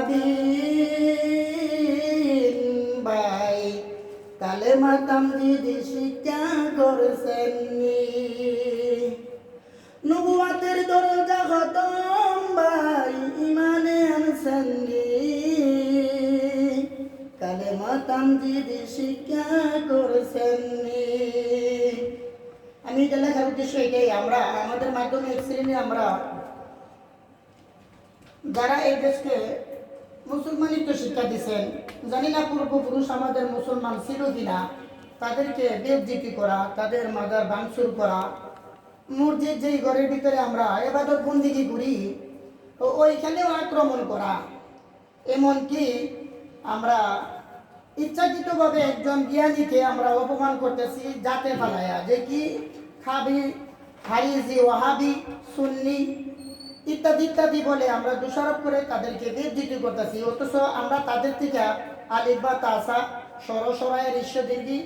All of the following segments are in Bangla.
নবীন ভাই কালেমা তামজিদ শিক্ষা করছেন নবুয়াতের দরজা খতম ভাই ইমানে আনছেন কালেমা তামজিদ শিক্ষা করছেন আমি এটা লেখার উদ্দেশ্য এটাই আমরা আমাদের মাধ্যমে এক শ্রেণী আমরা যারা এই দেশকে মুসলমানিত্ব শিক্ষা দিচ্ছেন জানি না পূর্বপুরুষ আমাদের মুসলমান ছিল কিনা তাদেরকে বেজ্জিতি করা তাদের মাজার ভাঙচুর করা মসজিদ যেই ঘরের ভিতরে আমরা ইবাদত বন্দিগি করি তো ওইখানেও আক্রমণ করা এমনকি আমরা ইচ্ছাকৃতভাবে একজন জ্ঞানীকে আমরা অপমান করতেছি জাতে ফালায়া যে কি খাবি হারিজি ওয়াহাবি সুন্নি ইত্যাদি ইত্যাদি বলে আমরা দোষারোপ করে তাদেরকে বেজ্জিতি করতেছি অথচ আমরা তাদের থেকে আলিফ বা তাসা সরসরায়ের ঈশ্বরদীর্ঘি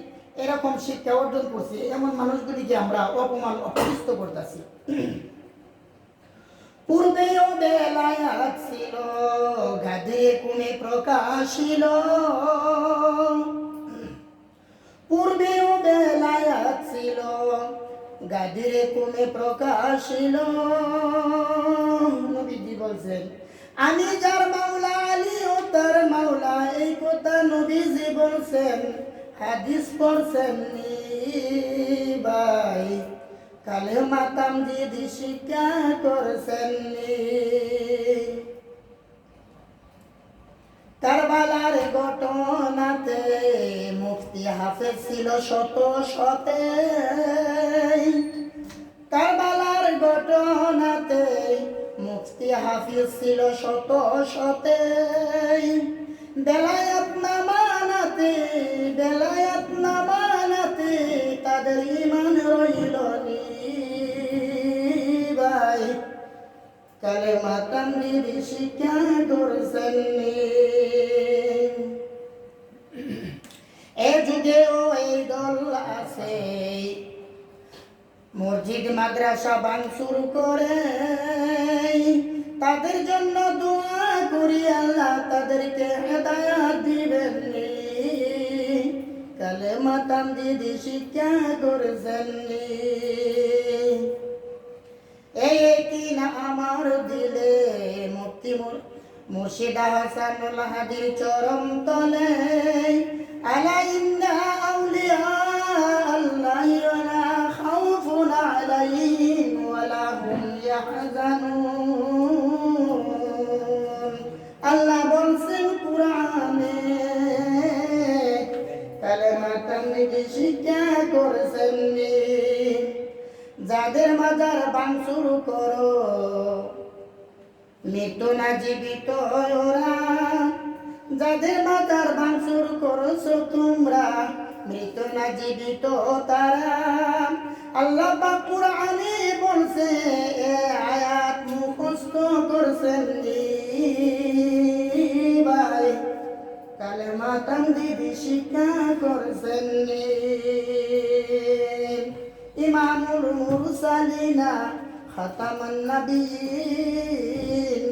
এরকম শিক্ষা অর্জন করছি এমন মানুষগুলিকে আমরা অপমান অপদস্থ করতেছি পূর্বেও বেলায়াত ছিল গাধে কোণে প্রকাশিল পূর্বেও বেলায়াত ছিল গাদিরে কোণে প্রকাশিল নবীজি বলছেন আমি যার মাওলা আলীও তার মাওলা এই কথা নবীজি বলছেন হাদিস পড়ছেন ভাই কালেমা তামজিদ শিক্ষা করছেন কারবালার ঘটনাতে মুফতি হাফেজ ছিল শত শতে কারবালার ঘটনাতে মুফতি হাফিজ ছিল শত শতে বেলায়াত না মানাতে তাদের ঈমান রইল নি ভাই কালেমা তামজিদ শিক্ষা করছেন এ যুগেও এই দল আছে মসজিদ মাদ্রাসা ভাঙচুর করে তাদের জন্য দোয়া করি আল্লাহ তাদেরকে হেদায়াত দিবেন কালেমা তামজিদ শিক্ষা করছেন এই কি না আমার দিলে মুক্তি মুর্শিদা হাসানুল হাদির চরম তলে আলা ইন্না আউলিয়া আল্লাহি ওয়ালা খাউফুন আলাইহিম ওয়ালা হুম ইয়াহজানুন আল্লাহ বলছেন কুরআনে কালেমা তামজিদ শিক্ষা করছেন যাদের মাজার ভাঙচুর করো মৃত না জীবিত ওরা যাদের মাজার ভাঙচুর করছো তোমরা মৃত না জীবিত তারা আল্লাহ পাক কুরআনে বলছে এ আয়াত মুখস্থ করছেন ভাই কালেমা তামজিদ শিক্ষা করছেন ইমামুল মুরসালিনা খাতামান নবীন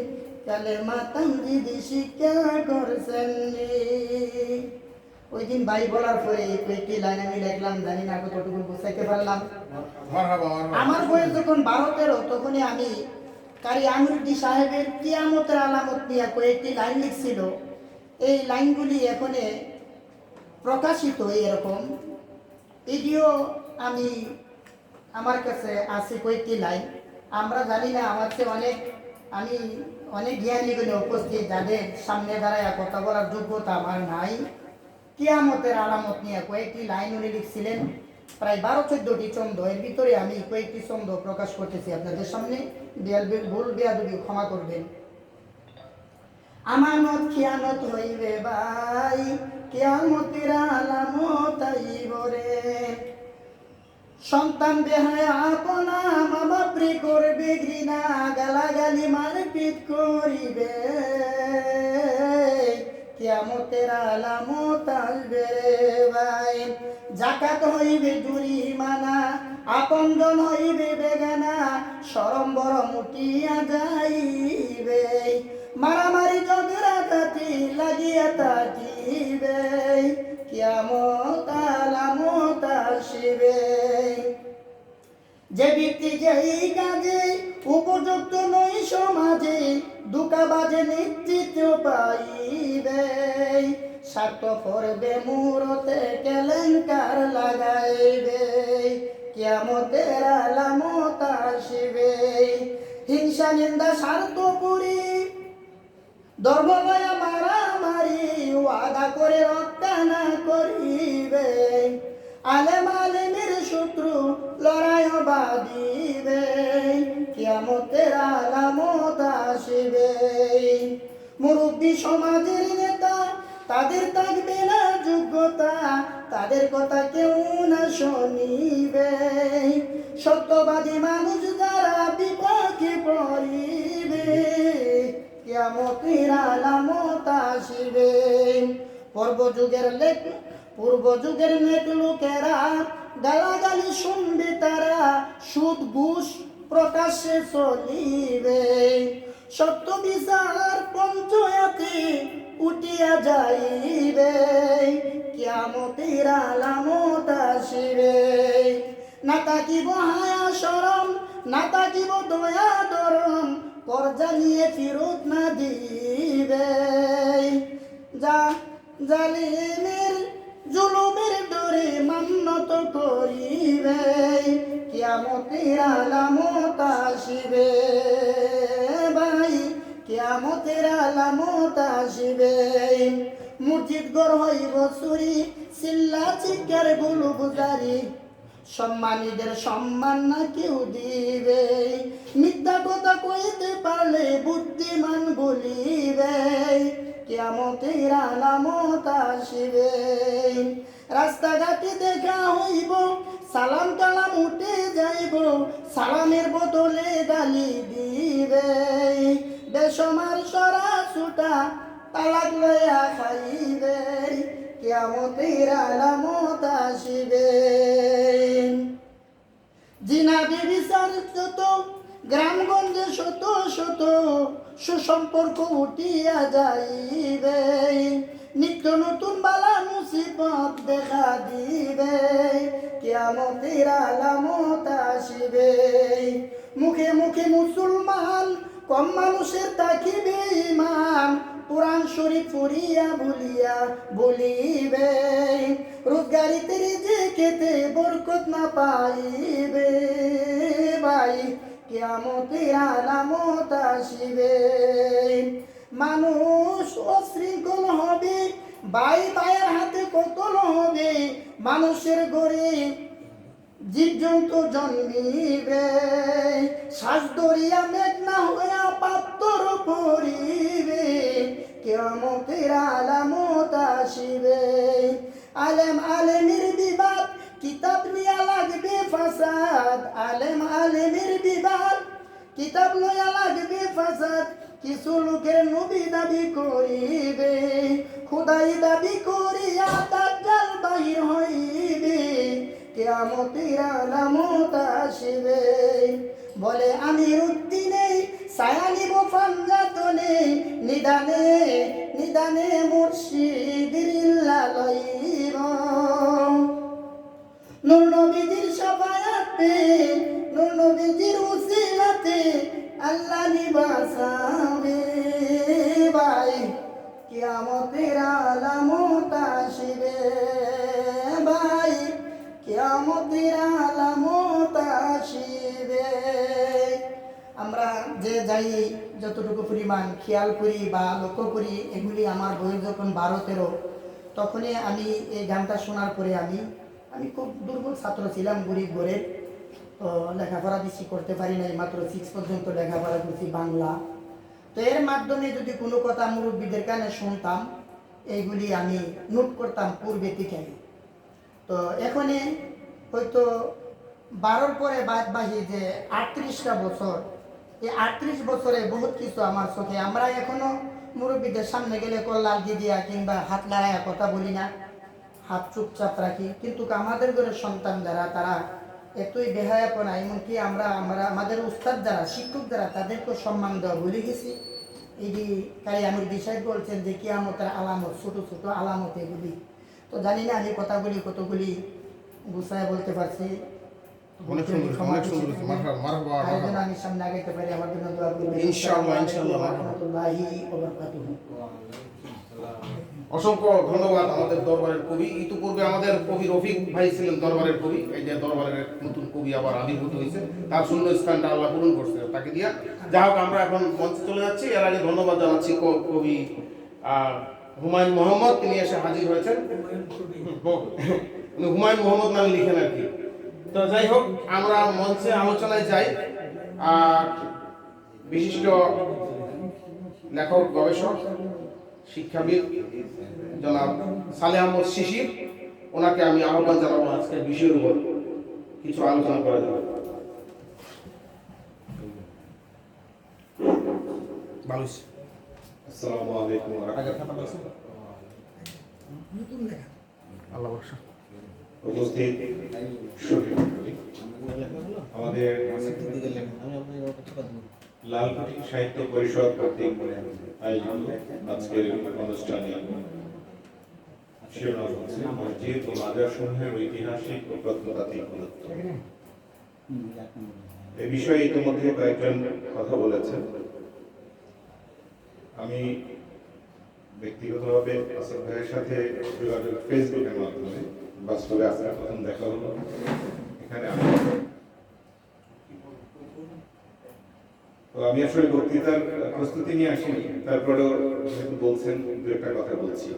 কালেমা তামজিদ শিক্ষা করছেন ওই দিন ভাই বলার পরে কয়েকটি লাইন আমি লিখলাম জানি না কতটুকু বুঝাইতে পারলাম আমার বয়স যখন 12-13 তখনই আমি কারি আমিরুদ্দিন সাহেবের কিয়ামতের আলামত নিয়ে কয়েকটি লাইন লিখছিল এই লাইনগুলি এখনে প্রকাশিত এরকম ভিডিও আমি আমার কাছে আছে কয়েকটি লাইন আমরা জানি না আমার চেয়ে আমি অনেক জ্ঞানীগুলো উপস্থিত যাদের সামনে দাঁড়ায় কথা বলার যোগ্যতা আমার নাই কিয়ামতের আলামত নিয়ে কয়েকটি লাইন উনি লিখছিলেন প্রায় 12-14টি ছন্দ এর ভিতরে আমি কয়েকটি ছন্দ প্রকাশ করতেছি আপনাদের সামনে ভুল বেয়াদবি ক্ষমা করবেন আমানত খিয়ানত হইবে ভাই কিয়ামতের আলামত আইবরে সন্তান বেহায়া আপনা মা বাপরে করবে ঘৃণা গালাগালি মারপিট করিবে কিয়ামতের আলামত আসবে ভাই যাকাত হইবে জরিমানা আপনজন হইবে বেগানা শরম বড় মুটিয়া যাইবে মারামারি ঝগড়া এই কাজে উপযুক্ত নই সমাজে, দুঃখাবাজে নিশ্চিত পাইবে, স্বার্থপর বেমুরতে কেলেঙ্কার লাগাইবে, কিয়ামতের আলামত আসিবে। হিংসা নিন্দা স্বার্থপুরি, ধর্মময় মারামারি, ওয়াদা করে রক্ষা না করিবে, আলেম আলেমের শত্রু লড়াই বাঁধিবে, কিয়ামতের আলামত আসিবে। মুরব্বী সমাজের নেতা, তাদের থাকবে না যোগ্যতা, তাদের কথা কেউ না শুনিবে, সত্যবাদী মানুষ যারা বিপক্ষে পড়িবে, কিয়ামতের আলামত আসিবে। পূর্ব যুগের নেক লোকেরা গালাগালি শুনবে তারা, সুদ ঘুষ প্রকাশ্যে চলিবে, সত্য বিচার পঞ্চায়েতে উঠিয়া যাইবে, কিয়ামতের আলামত আসিবে। না থাকিব হায়া শরম, না থাকিব দয়া দরম, কর্জা নিয়ে ফিরত না দিবে, যা জালিমের জুলুমের ডরে মান্যত করিবে, কিয়ামতের আলামত আসিবে। ভাই, কিয়ামতের আলামত আসিবে। মসজিদ ঘর হইব চুরি, চিল্লা চিৎকার গুলো বুজারি, সম্মানীদের সম্মান না কেউ দিবে, মিথ্যা কথা কইতে পারলে বুদ্ধিমান বলিবে, কিয়ামতের আলামত আসিবে। রাস্তাঘাটে দেখা হইব, সালাম কালাম উঠে যাইব, সালামের বদলে গালি দিবে, বেসমার সরা ছুটা তালাক লইয়া খাইবে, কিয়ামতের আলামত আসিবে। জিনা বিচার যত গ্রামগঞ্জে শত শত, সুসম্পর্ক উঠিয়া যাইবে, নিত্য নতুন বালা মুসিবত দেখা দিবে, কিয়ামতের আলামত আসিবে। মুখে মুখে মুসলমান, কম মানুষের থাকিবে ঈমান, কুরআন শরীফ পড়িয়া বলিয়া বলিবে, রোজগারিতে রিজিকেতে বরকত না পাইবে, ভাই, কিয়ামতের আলামত আসিবে। মানুষ অশৃঙ্খল হবে, ভাই ভাইয়ের হাতে কতল হবে, মানুষের ঘরে জীবজন্তু জন্মিবে, শ্বাস ধরিয়া মেঘনা হইয়া পাত্তর পড়িবে, কিয়ামতের আলামত আসিবে। আলেম আলেমের বিবাদ, কিতাব নিয়া লাগবে ফাসাদ, আলেম আলেমের বিবাদ, কিতাব লইয়া লাগবে ফাসাদ, কিছু লোকের নবী দাবি করিবে, খুদাই দাবি করিয়া দাজ্জাল বাহির হইবে, কিয়ামতের আলামত আসিবে। বলে আমিরুদ্দিনে ছায়া নিব পাঞ্জাতনে, নিদানে নিদানে মুর্শিদের ইল্লা লইব, নূর নবীজির শাফায়াতে, নূর নবীজির উসিলাতে আল্লাহ নিবাসাবে, ভাই, কিয়ামতের আলামত আসিবে, ভাই, কিয়ামতের আলামত আসিবে। আমরা যে যাই যতটুকু পরিমাণ খেয়াল করি বা লক্ষ্য করি, এগুলি আমার বয়স যখন 12-13, তখনই আমি এই গানটা শোনার পরে আমি খুব দুর্বল ছাত্র ছিলাম, গরিব ঘরের, তো লেখাপড়া বেশি করতে পারি নাই, মাত্র 6 পর্যন্ত লেখাপড়া করছি বাংলা। তো এর মাধ্যমে যদি কোনো কথা মুরব্বীদের কানে শুনতাম, এইগুলি আমি নোট করতাম পূর্বে থেকে। তো এখনে হয়তো 12-র পরে বাদ বাহি যে 38টা বছর, এই 38 বছরে বহুত কিছু আমার চোখে, আমরা এখনো মুরব্বীদের সামনে গেলে কল্লাল দিয়া কিংবা হাত লাগাইয়া কথা বলি না, হাত চুপচাপ রাখি, কিন্তু আমাদের ঘরের সন্তান যারা, তারা এতই বেহায়াপনা, এমনকি আমরা আমাদের উস্তাদ যারা, শিক্ষক যারা, তাদেরকে সম্মান দেওয়া ভুলে গেছি। এই কারি আমির সাহেব বলছেন যে কিয়ামতের আলামত, ছোট ছোট আলামত এগুলি। তো জানি না আমি কথাগুলি কতগুলি গুছায় বলতে পারছি, অনেক সুন্দর, অনেক সুন্দর হয়েছে। মারহাবা, আয়োজন আমি সামনে আগাইতে পারি, আমার জন্য দোয়া করবেন। ইনশাআল্লাহ, ইনশাআল্লাহ। রাহমাতুল্লাহি ওয়া বারাকাতুহু। অসংখ্য ধন্যবাদ আমাদের দরবারের কবি। ইতিপূর্বে আমাদের কবি রফিক ভাই ছিলেন দরবারের কবি। এই যে দরবারের নতুন কবি আবার আবির্ভূত হয়েছে, তার শূন্য স্থানটা আল্লাহ পূরণ করছে তাকে দিয়া। যা হোক, আমরা এখন মঞ্চে চলে যাচ্ছি। এর আগে ধন্যবাদ জানাচ্ছি কবি হুমায়ুন মোহাম্মদ, তিনি এসে হাজির হয়েছেন। উনি হুমায়ুন মোহাম্মদ নামে লিখেন আর কি। তো যাই হোক, আমরা মঞ্চে আলোচনায় যাই। বিশিষ্ট লেখক, গবেষক, শিক্ষাবিদ জনাব সালেহ আহমদ শিশির, ওনাকে আমি আহ্বান জানাবো আজকের বিষয়ের উপর কিছু আলোচনা করা যাবে। আসসালামু আলাইকুম ওয়া রাহমাতুল্লাহ। আল্লাহ বর্ষা উপস্থিত সুধীমণ্ডলী, আমাদের লাল ফটিক সাহিত্য পরিষদ কর্তৃক আয়োজিত আজকের অনুষ্ঠানে শিরোনাম হচ্ছে মসজিদ ও মাজার সমূহের ঐতিহাসিক ও প্রত্নতাত্ত্বিক গুরুত্ব। এই বিষয়ে ইতিমধ্যে কয়েকজন কথা বলেছেন। আমি ব্যক্তিগতভাবে আসাদ ভাইয়ের সাথে যোগাযোগ ফেসবুকের মাধ্যমে, বাস্তবে আজকে প্রথম দেখা হলো। এখানে তো আমি আসলে বক্তৃতার প্রস্তুতি নিয়ে আসিনি, তারপরেও যেহেতু বলছেন দু একটা কথা বলছি।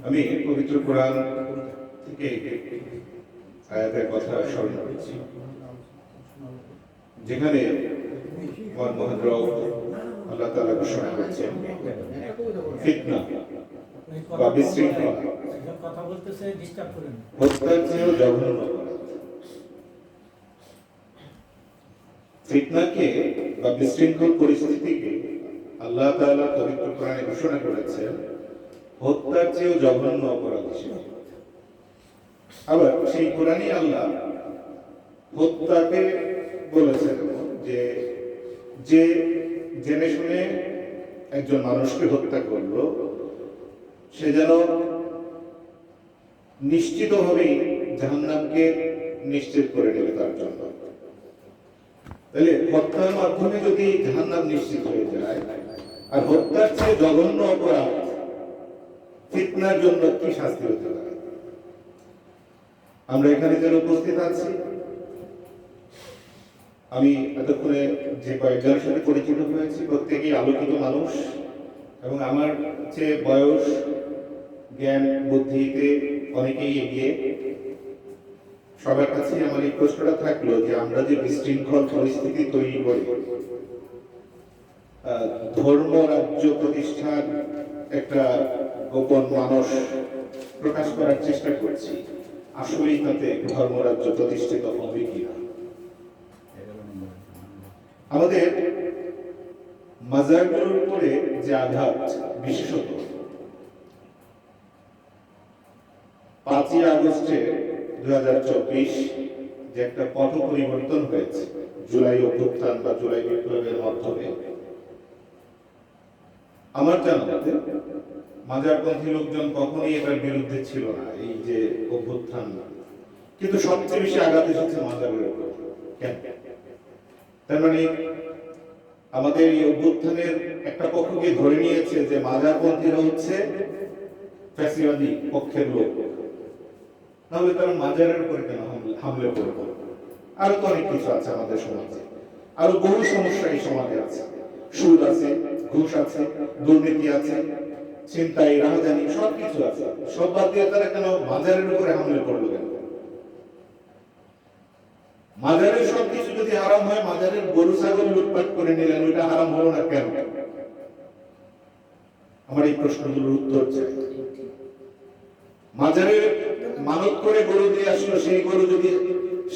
আমি পবিত্র কোরআন থেকে আয়াতের কথা স্মরণ করছি, যেখানে মহান রব আল্লাহ তাআলা ঘোষণা করেছেন ফিতনা বা বিশৃঙ্খলা হত্যার চেয়েও জঘন্য অপরাধ। ফিতনাকে বা বিশৃঙ্খল পরিস্থিতিকে আল্লাহ তাআলা পবিত্র কোরআনে ঘোষণা করেছেন হত্যার চেয়েও জঘন্য অপরাধ হিসেবে। আবার সেই কোরআনই আল্লাহ হত্যাকে বলেছেন যে যে জেনে শুনে একজন মানুষকে হত্যা করলো, সে যেন নিশ্চিতভাবেই জাহান্নামকে নিশ্চিত করে নেবে তার জন্য। তাহলে হত্যার মাধ্যমে যদি জাহান্নাম নিশ্চিত হয়ে যায়, আর হত্যার চেয়ে জঘন্য অপরাধ ফিতনার জন্য কি শাস্তি হতে পারে? আমরা এখানে যারা উপস্থিত আছি, আমি এতক্ষণে যে কয়েকজনের সাথে পরিচিত হয়েছি প্রত্যেকেই আলোকিত মানুষ, এবং আমার চেয়ে বয়স, জ্ঞান, বুদ্ধিতে অনেকেই এগিয়ে। সবার কাছে আমার এই প্রশ্নটা থাকলো যে আমরা যে বিশৃঙ্খল পরিস্থিতি তৈরি করি, ধর্ম রাজ্য প্রতিষ্ঠার একটা গোপন মানস প্রকাশ করার চেষ্টা করছি, আসলেই তাতে ধর্মরাজ্য প্রতিষ্ঠিত হবে কিনা? আমাদের মাজারগুলোর উপরে যে আঘাত, বিশেষত 5ই আগস্টে 2024 যে একটা পট পরিবর্তন হয়েছে জুলাই অভ্যুত্থান বা জুলাই বিপ্লবের মাধ্যমে, আমার জানাতে মাজারপন্থী লোকজন কখনোই এটার বিরুদ্ধে ছিল না, এই যে অভ্যুত্থান। কিন্তু সবচেয়ে বেশি আঘাত এসেছে মাজারের উপর। কেন? তার মানে আমাদের এই অভ্যুত্থানের একটা পক্ষকে ধরে নিয়েছে যে মাজারপন্থীরা হচ্ছে ফ্যাসিবাদী পক্ষের লোক, তাহলে তারা মাজারের উপরে কেন হামলে করবে? আরো তো অনেক কিছু আছে আমাদের সমাজে, আরো বহু সমস্যা এই সমাজে আছে। সুদ আছে, ঘুষ আছে, দুর্নীতি আছে, ছিনতাই, রাহাজানি, সবকিছু আছে। সব বাদ দিয়ে তারা কেন মাজারের উপরে হামলে করলো কেন? মাজারের সবকিছু যদি হারাম হয়, মাজারের গরু ছাগল লুটপাট করে নিলেন, ওইটা হারাম হলো না কেন? আমার এই প্রশ্নগুলোর উত্তর চাই। মাজারে মানত করে গরু দিয়ে আসলো, সেই গরু যদি,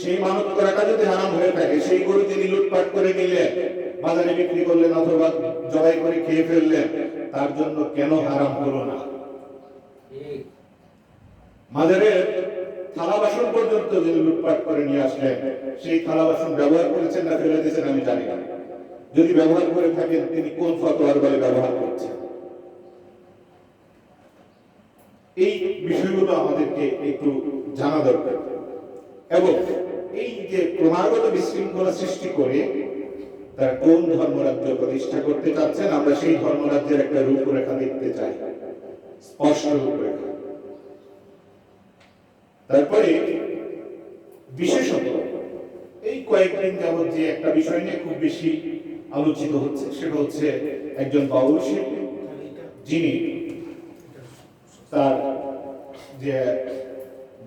সেই মানত করাটা যদি হারাম হয়ে থাকে, সেই গরু তিনি লুটপাট করে নিলেন, বাজারে বিক্রি করলেন অথবা জবাই করে খেয়ে ফেললেন, তার জন্য কেন হারাম হলো না? মাজারের থালা বাসন পর্যন্ত যিনি লুটপাট করে নিয়ে আসলেন, সেই থালা বাসন ব্যবহার করেছেন না ফেলে দিয়েছেন আমি জানি না। যদি ব্যবহার করে থাকেন, তিনি কোন ফতোয়ার বলে ব্যবহার করছেন? এই বিষয়গুলো আমাদেরকে একটু জানা দরকার। এবং এই যে ক্রমাগত বিশৃঙ্খলা সৃষ্টি করে তারা কোন ধর্মরাজ্য প্রতিষ্ঠা করতে চাচ্ছেন, আমরা সেই ধর্মরাজ্যের একটা রূপরেখা দেখতে চাই, স্পষ্ট রূপরেখা। তারপরে বিশেষত এই কয়েকদিন যাবৎ যে একটা বিষয় নিয়ে খুব বেশি আলোচিত হচ্ছে, সেটা হচ্ছে একজন বাউল শিল্পী যিনি তার যে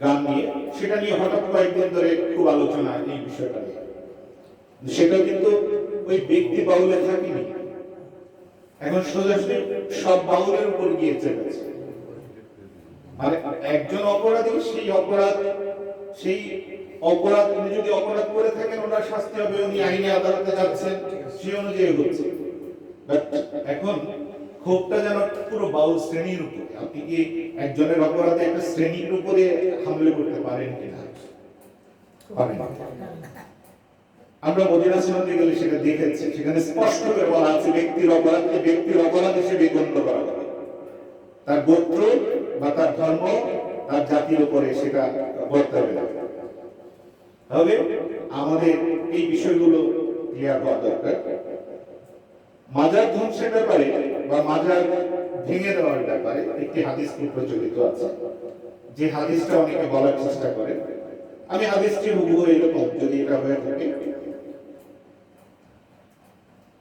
গান নিয়ে, সেটা নিয়ে হঠাৎ কয়েকদিন ধরে খুব আলোচনা এই বিষয়টা নিয়ে। সেটা কিন্তু ওই ব্যক্তি বাউলে থাকেনি, এখন সোজাসুজি সব বাউলের উপর গিয়ে চেপেছে। মানে একজন অপরাধী, সেই অপরাধ উনি যদি অপরাধ করে থাকেন ওনার শাস্তি হবে, উনি আইনি আদালতে যাচ্ছেন, সেই অনুযায়ী হচ্ছে। এখন ক্ষোভটা যেন পুরো বাউল শ্রেণীর উপরে। আপনি কি একজনের অপরাধে একটা শ্রেণীর উপরে হামলে করতে পারেন কিনা? পারেন। আমরা মদিনা সনদে গেলে সেটা দেখেছি, সেখানে স্পষ্ট করে বলা আছে ব্যক্তির অপরাধকে ব্যক্তির অপরাধ হিসেবে গণ্য করা হবে, তার গোত্র বা তার ধর্ম, তার জাতির উপরে সেটা বর্তাবে না। তাহলে আমাদের এই বিষয়গুলো ক্লিয়ার হওয়া দরকার। মাজার ধ্বংসের ব্যাপারে বা মাজার ভেঙে দেওয়ার ব্যাপারে একটি হাদিস খুব প্রচলিত আছে, যে হাদিসটা অনেকে বলার চেষ্টা করে। আমি হাদিসটি হুবহু এরকম, যদি এটা হয়ে থাকে।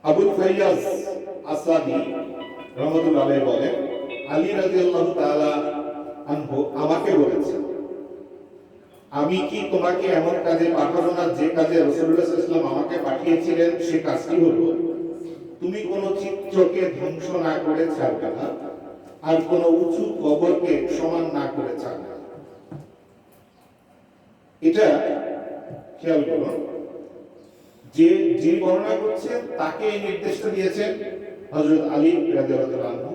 আবুল ফাইয়াজ আসাদি রহমাতুল্লাহ আলাইহি বলেন, আলী রাদিয়াল্লাহু তাআলা আনহু আমাকে বলেছেন, আমি কি তোমাকে এমন কাজে পাঠাবো না যে কাজে রাসূলুল্লাহ সাল্লাল্লাহু আলাইহি ওয়াসাল্লাম আমাকে পাঠিয়েছিলেন? সে কাজটি হলো, তুমি কোন চিত্রকে ধ্বংস না করে ছাড়বে না, আর কোন উঁচু কবরকে সমান না করে ছাড়বে না। এটা খেয়াল করুন, যে বর্ণনা করছেন তাকে এই নির্দেশটা দিয়েছেন হযরত আলী রাদিয়াল্লাহু আনহু।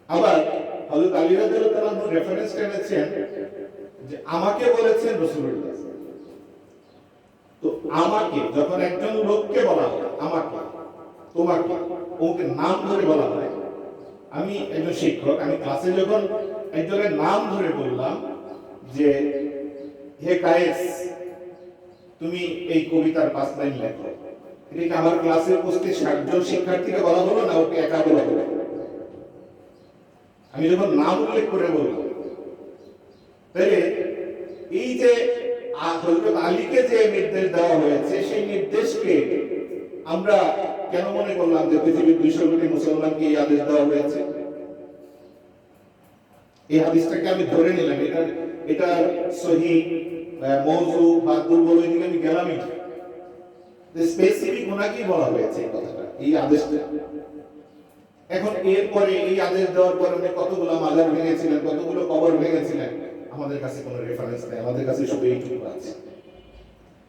আবার হযরত আলী রাদিয়াল্লাহু আনহু রেফারেন্স এনেছেন যে আমাকে বলেছেন রাসূলুল্লাহ। তো আমাকে যখন একজন লোককে বলা হয়, আমাকে, তোমাকে, ওকে নাম ধরে বলা হয়। আমি একজন শিক্ষক, আমি ক্লাসে যখন একজনের নাম ধরে বললাম যে হে কায়েস, তুমি এই কবিতার 5 লাইন লেখো, এটা কি আমার ক্লাসে উপস্থিত 60 জন শিক্ষার্থীকে বলা হলো না ওকে একা বলা হলো? আমি যখন নাম উল্লেখ করে বললাম, তাহলে এই যে হযরত আলীকে যে নির্দেশ দেওয়া হয়েছে, সেই নির্দেশকে আমরা কেন মনে করলাম যে পৃথিবীর 200 কোটি মুসলমানকে এই আদেশ দেওয়া হয়েছে? এই হাদিসটাকে আমি ধরে নিলাম, এটা সহিহ মওযু বা দুর্বল দিকে আমি গেলামই না। স্পেসিফিক ওনাকেই বলা হয়েছে এই কথাটা, এই আদেশটা। এখন এরপরে এই আদেশ দেওয়ার পরে উনি কতগুলো মাজার ভেঙেছিলেন, কতগুলো কবর ভেঙেছিলেন, আমাদের কাছে কোনো রেফারেন্স নেই। আমাদের কাছে শুধু এইটুকু আছে,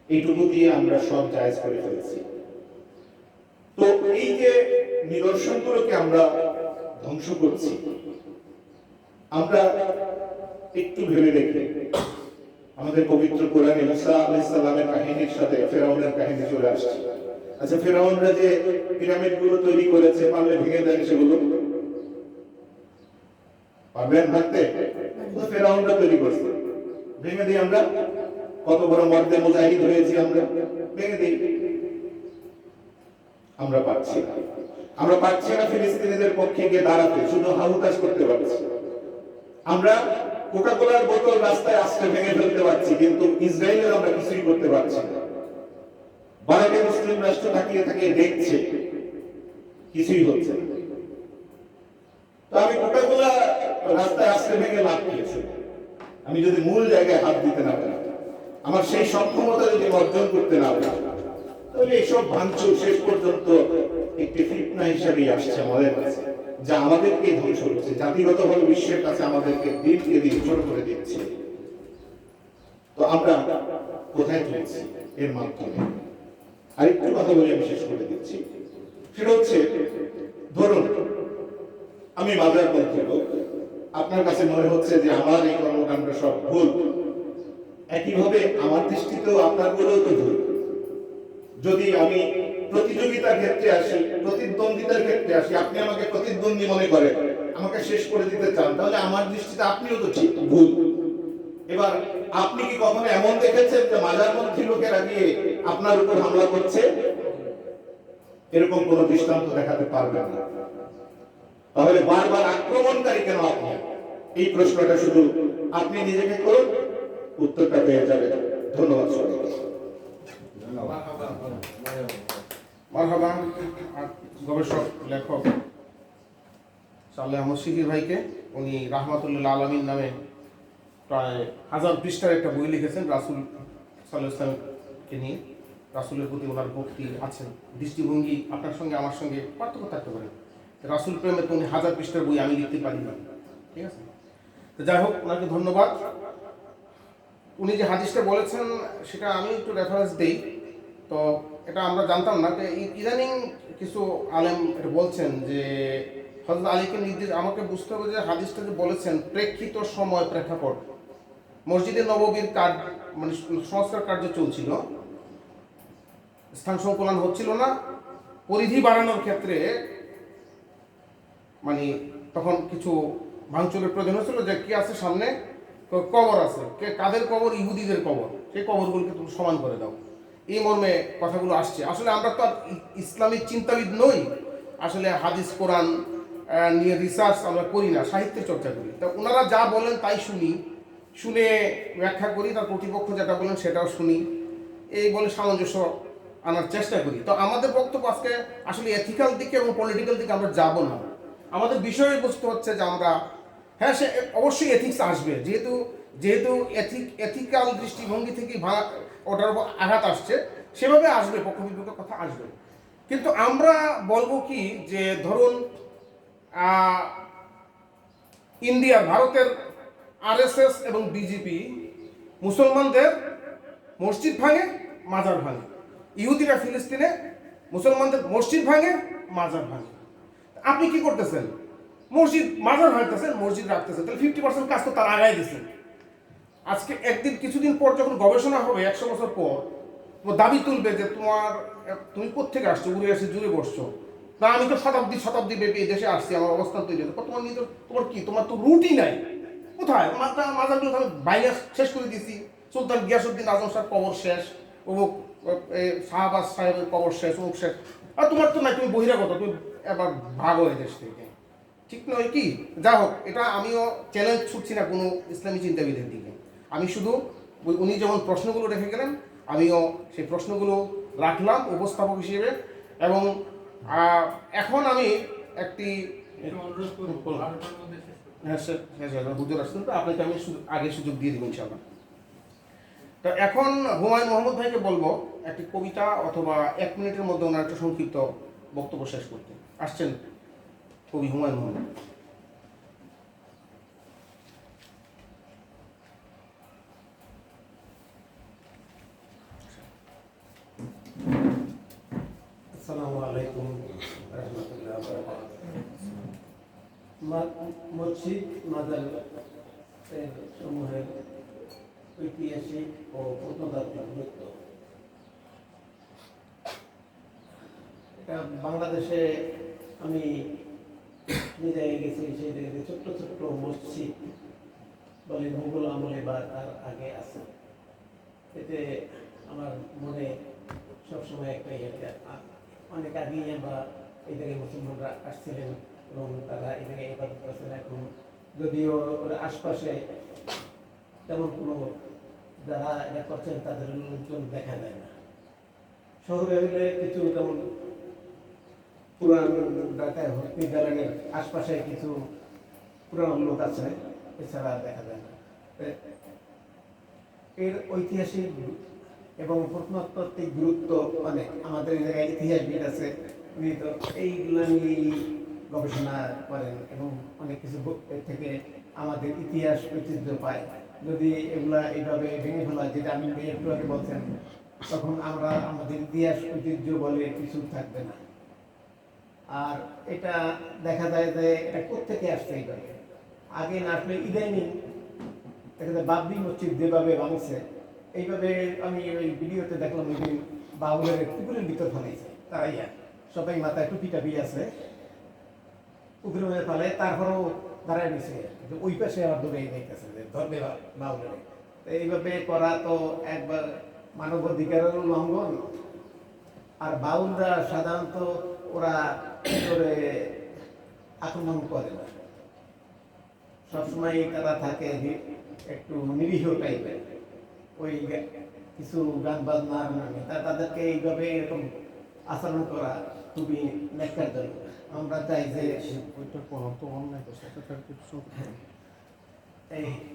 এইটুকু দিয়ে আমরা সব জায়েজ করে ফেলেছি। তো এই যে নিদর্শনগুলোকে আমরা ধ্বংস করছি, আমরা একটু ভেবে দেখি, আমাদের পবিত্র কোরআনে মুসা আলাইহিস সালামের কাহিনীর সাথে ফেরাউনের কাহিনী চলে আসছে। আচ্ছা, ফেরাউনরা যে পিরামিডগুলো তৈরি করেছে, পারলে ভেঙে দেন সেগুলো? পারবেন ভাঙতে? তো ফেরাউনরা তৈরি করছে, ভেঙে দিই আমরা। কত বড় মর্দে মুজাহিদ হয়েছি আমরা, ভেঙে দিই। আমরা পারছি না, আমরা পারছি না ফিলিস্তিনিদের পক্ষে গিয়ে দাঁড়াতে, শুধু হাহুতাশ করতে পারছি। আমরা কোকা-কোলার বোতল রাস্তায় আস্তে ভেঙে ফেলতে পারছি, কিন্তু ইসরায়েলের আমরা কিছুই করতে পারছি না। বাইরে মুসলিম রাষ্ট্র তাকিয়ে তাকিয়ে দেখছে, কিছুই হচ্ছে না। তো আমি কোকা-কোলা রাস্তায় আস্তে ভেঙে লাভ পেয়েছি, আমি যদি মূল জায়গায় হাত দিতে না পারি, আমার সেই সক্ষমতা যদি অর্জন করতে না পারি, তাহলে এইসব ভাঙচুর শেষ পর্যন্ত একটি ফিতনা হিসেবেই আসছে আমাদের কাছে, যা আমাদেরকে ধ্বংস করছে, জাতিগতভাবে বিশ্বের কাছে আমাদেরকে দিনকে দিন ছোট করে দিচ্ছে। তো আমরা কোথায় চলেছি এর মাধ্যমে? আরেকটু কথা বলে আমি শেষ করে দিচ্ছি। সেটা হচ্ছে, ধরুন আমি মাজারপন্থী লোক, আপনার কাছে মনে হচ্ছে যে আমার এই কর্মকাণ্ড সব ভুল, একইভাবে আমার দৃষ্টিতেও আপনার গুলোও তো ভুল। যদি আমি প্রতিযোগিতার ক্ষেত্রে আসি, প্রতিদ্বন্দ্বিতার ক্ষেত্রে আসি, আপনি আমাকে প্রতিদ্বন্দ্বী মনে করেন, আমাকে শেষ করে দিতে চান, তাহলে আমার দৃষ্টিতে আপনিও তো ঠিক ভুল। এবার আপনি কি কখনো এমন দেখেছেন যে মাজারপন্থী লোকেরা গিয়ে আপনার উপর হামলা করছে? এরকম কোন দৃষ্টান্ত দেখাতে পারবেন না। তাহলে বারবার আক্রমণকারী কেন আপনি? এই প্রশ্নটা শুধু আপনি নিজেকে করুন, উত্তরটা পেয়ে যাবেন। ধন্যবাদ সবাইকে। মারহাবা গবেষক লেখক সালেহ আহমদ শিকির ভাইকে। উনি রাহমাতুল্লাহ আলামিন নামে প্রায় 1000 পৃষ্ঠার একটা বই লিখেছেন রাসূল সাল্লাল্লাহু আলাইহি ওয়াসাল্লামকে নিয়ে। রাসূলের প্রতি ওনার ভক্তি আছেন, দৃষ্টিভঙ্গি আপনার সঙ্গে আমার সঙ্গে পার্থক্য থাকতে পারে। রাসূল প্রেমে তো উনি 1000 পৃষ্ঠার বই আমি লিখতে পারি না, ঠিক আছে? তো যাই হোক, ওনাকে ধন্যবাদ। উনি যে হাদিসটা বলেছেন সেটা আমি একটু রেফারেন্স দিই। তো এটা আমরা জানতাম না, ইদানিং কিছু আলেম এটা বলছেন যে হযরত আলীকে নির্দেশ, আমাকে বুঝতে হবে যে হাদিসটা যে বলেছেন প্রেক্ষিত সময় প্রেক্ষাপট, মসজিদে নববীর কাজ মানে সংস্কার কার্য চলছিল, স্থান সংকুলন হচ্ছিল না, পরিধি বাড়ানোর ক্ষেত্রে মানে তখন কিছু ভাঙচুরের প্রয়োজন হচ্ছিল। যে কি আছে সামনে, কবর আছে, কাদের কবর? ইহুদিদের কবর, সেই কবরগুলোকে তুমি সমান করে দাও, এই মর্মে কথাগুলো আসছে। আসলে আমরা তো আর ইসলামিক চিন্তাবিদ নই, আসলে হাদিস কোরআন নিয়ে রিসার্চ আমরা করি না, সাহিত্যের চর্চা করি। তা ওনারা যা বলেন তাই শুনে ব্যাখ্যা করি, তার প্রতিপক্ষ যেটা বলেন সেটাও শুনি, এই বলে সামঞ্জস্য আনার চেষ্টা করি। তো আমাদের বক্তব্য আজকে আসলে এথিক্যাল দিকে এবং পলিটিক্যাল দিকে আমরা যাব না। আমাদের বিষয়বস্তু হচ্ছে যে আমরা, হ্যাঁ সে অবশ্যই এথিক্স আসবে, যেহেতু এথিক্যাল দৃষ্টিভঙ্গি থেকে ওটার উপর আঘাত আসছে, সেভাবে আসবে, পক্ষ বিপক্ষের কথা আসবে। কিন্তু আমরা বলবো কি, যে ধরুন ইন্ডিয়ার, ভারতের আরএসএস এবং বিজেপি মুসলমানদের মসজিদ ভাঙে, মাজার ভাঙে। ইহুদিরা ফিলিস্তিনে মুসলমানদের মসজিদ ভাঙে, মাজার ভাঙে। আপনি কি করতেছেন? মসজিদ মাজার ভাঙতেছেন, মসজিদ রাখতেছেন, তাহলে 50% কাজ তো তার আগায় দিচ্ছেন। আজকে একদিন কিছুদিন পর যখন গবেষণা হবে 100 বছর পর, দাবি তুলবে যে তুমি কোত্থেকে আসছো, উড়ে এসে জুড়ে বসছো না, আমি তো শতাব্দী ব্যাপী এই দেশে আসছি, আমার অবস্থান তৈরি হয়েছে। তোমার নিজের, তোমার তো রুটই নাই। কোথায় মাজারগুলো আমি বাইরে শেষ করে দিয়েছি, সুলতান গিয়াসউদ্দিন আজম সাহেব কবর শেষ, অমুক শাহবাজ সাহেবের কবর শেষ, অমুক শেষ, আর তোমার তো নাই, তুমি বহিরাগত, তুমি এবার ভাগো এই দেশ থেকে, ঠিক নয় কি? যা হোক, এটা আমিও চ্যালেঞ্জ ছুটছি না কোনো ইসলামী চিন্তাবিদের দিকে। আমি শুধু উনি যেমন প্রশ্নগুলো রেখে গেলেন, আমিও সেই প্রশ্নগুলো রাখলাম উপস্থাপক হিসেবে। এবং এখন আমি একটি হুজুর আসছেন, তো আপনাকে আমি আগে সুযোগ দিয়ে দিব ইনশাআল্লাহ। তো এখন হুমায়ুন মোহাম্মদ ভাইকে বলবো একটি কবিতা অথবা 1 মিনিটের মধ্যে ওনার একটা সংক্ষিপ্ত বক্তব্য শেষ করতে। আসছেন কবি হুমায়ুন মোহাম্মদ। আসসালামু আলাইকুম রাহমাতুল্লাহি ওয়া বারাকাতুহু। মসজিদ মাজার সমূহের ঐতিহাসিক ও প্রত্নতাত্ত্বিক গুরুত্ব। এটা বাংলাদেশে আমি নিজে গেছি, সেই জায়গায় ছোট্ট ছোট্ট মসজিদ বলে মুঘল আমলে বা তার আগে আছে। এতে আমার মনে সবসময় একটা অনেক আগেই আমরা এই জায়গায় মুসলমানরা আসছিলেন এবং তারা এই জায়গায় ইবাদত করছেন। এখন যদিও ওর আশপাশে তেমন কোনো যারা এটা করছেন তাদের লোকজন দেখা যায় না। শহরে হলে কিছু যেমন পুরান ঢাকায় বিদ্যালয়ের আশপাশে কিছু পুরান লোক আছে, এছাড়া দেখা যায় না। এর ঐতিহাসিক এবং প্রত্নতাত্ত্বিক গুরুত্ব অনেক। আমাদের এই জায়গায় ইতিহাসবিদ আছে, উনি তো এইগুলো নিয়েই গবেষণা করেন এবং অনেক কিছু থেকে আমাদের ইতিহাস ঐতিহ্য পায়। যদি এগুলা এইভাবে ভেঙে ফেলা, যেটা আমি একটু আগে বলছেন, তখন আমরা আমাদের ইতিহাস ঐতিহ্য বলে কিছু থাকবে না। আর এটা দেখা যায় যে এটা কোত্থেকে আসছে, এইভাবে আগে না আসলে ইদানিং দেখা যায় বাবরি মসজিদ যেভাবে ভাঙছে, এইভাবে আমি ওই ভিডিওতে দেখলাম ওই দিন বাউলের পুকুরের ভিতর ফেলাইছে তারাই, সবাই মাথায় টুপি টাপি আছে, পুকুরের মধ্যে ফেলে, তারপরেও দাঁড়ায় নিছে ওই পাশে আবার দৌড়ে যাইতেছে যে ধরবে বাউলের। এইভাবে করা তো একবার মানবাধিকারের লঙ্ঘন। আর বাউলরা সাধারণত ওরা করে আক্রমণ করে না, সবসময় তারা থাকে একটু নিরীহ টাইপের, ওই কিছু গান বাজনার মানে তাদেরকে এইভাবে এরকম আচরণ করা খুবই ন্যাক্কারজনক। আমরা চাই যে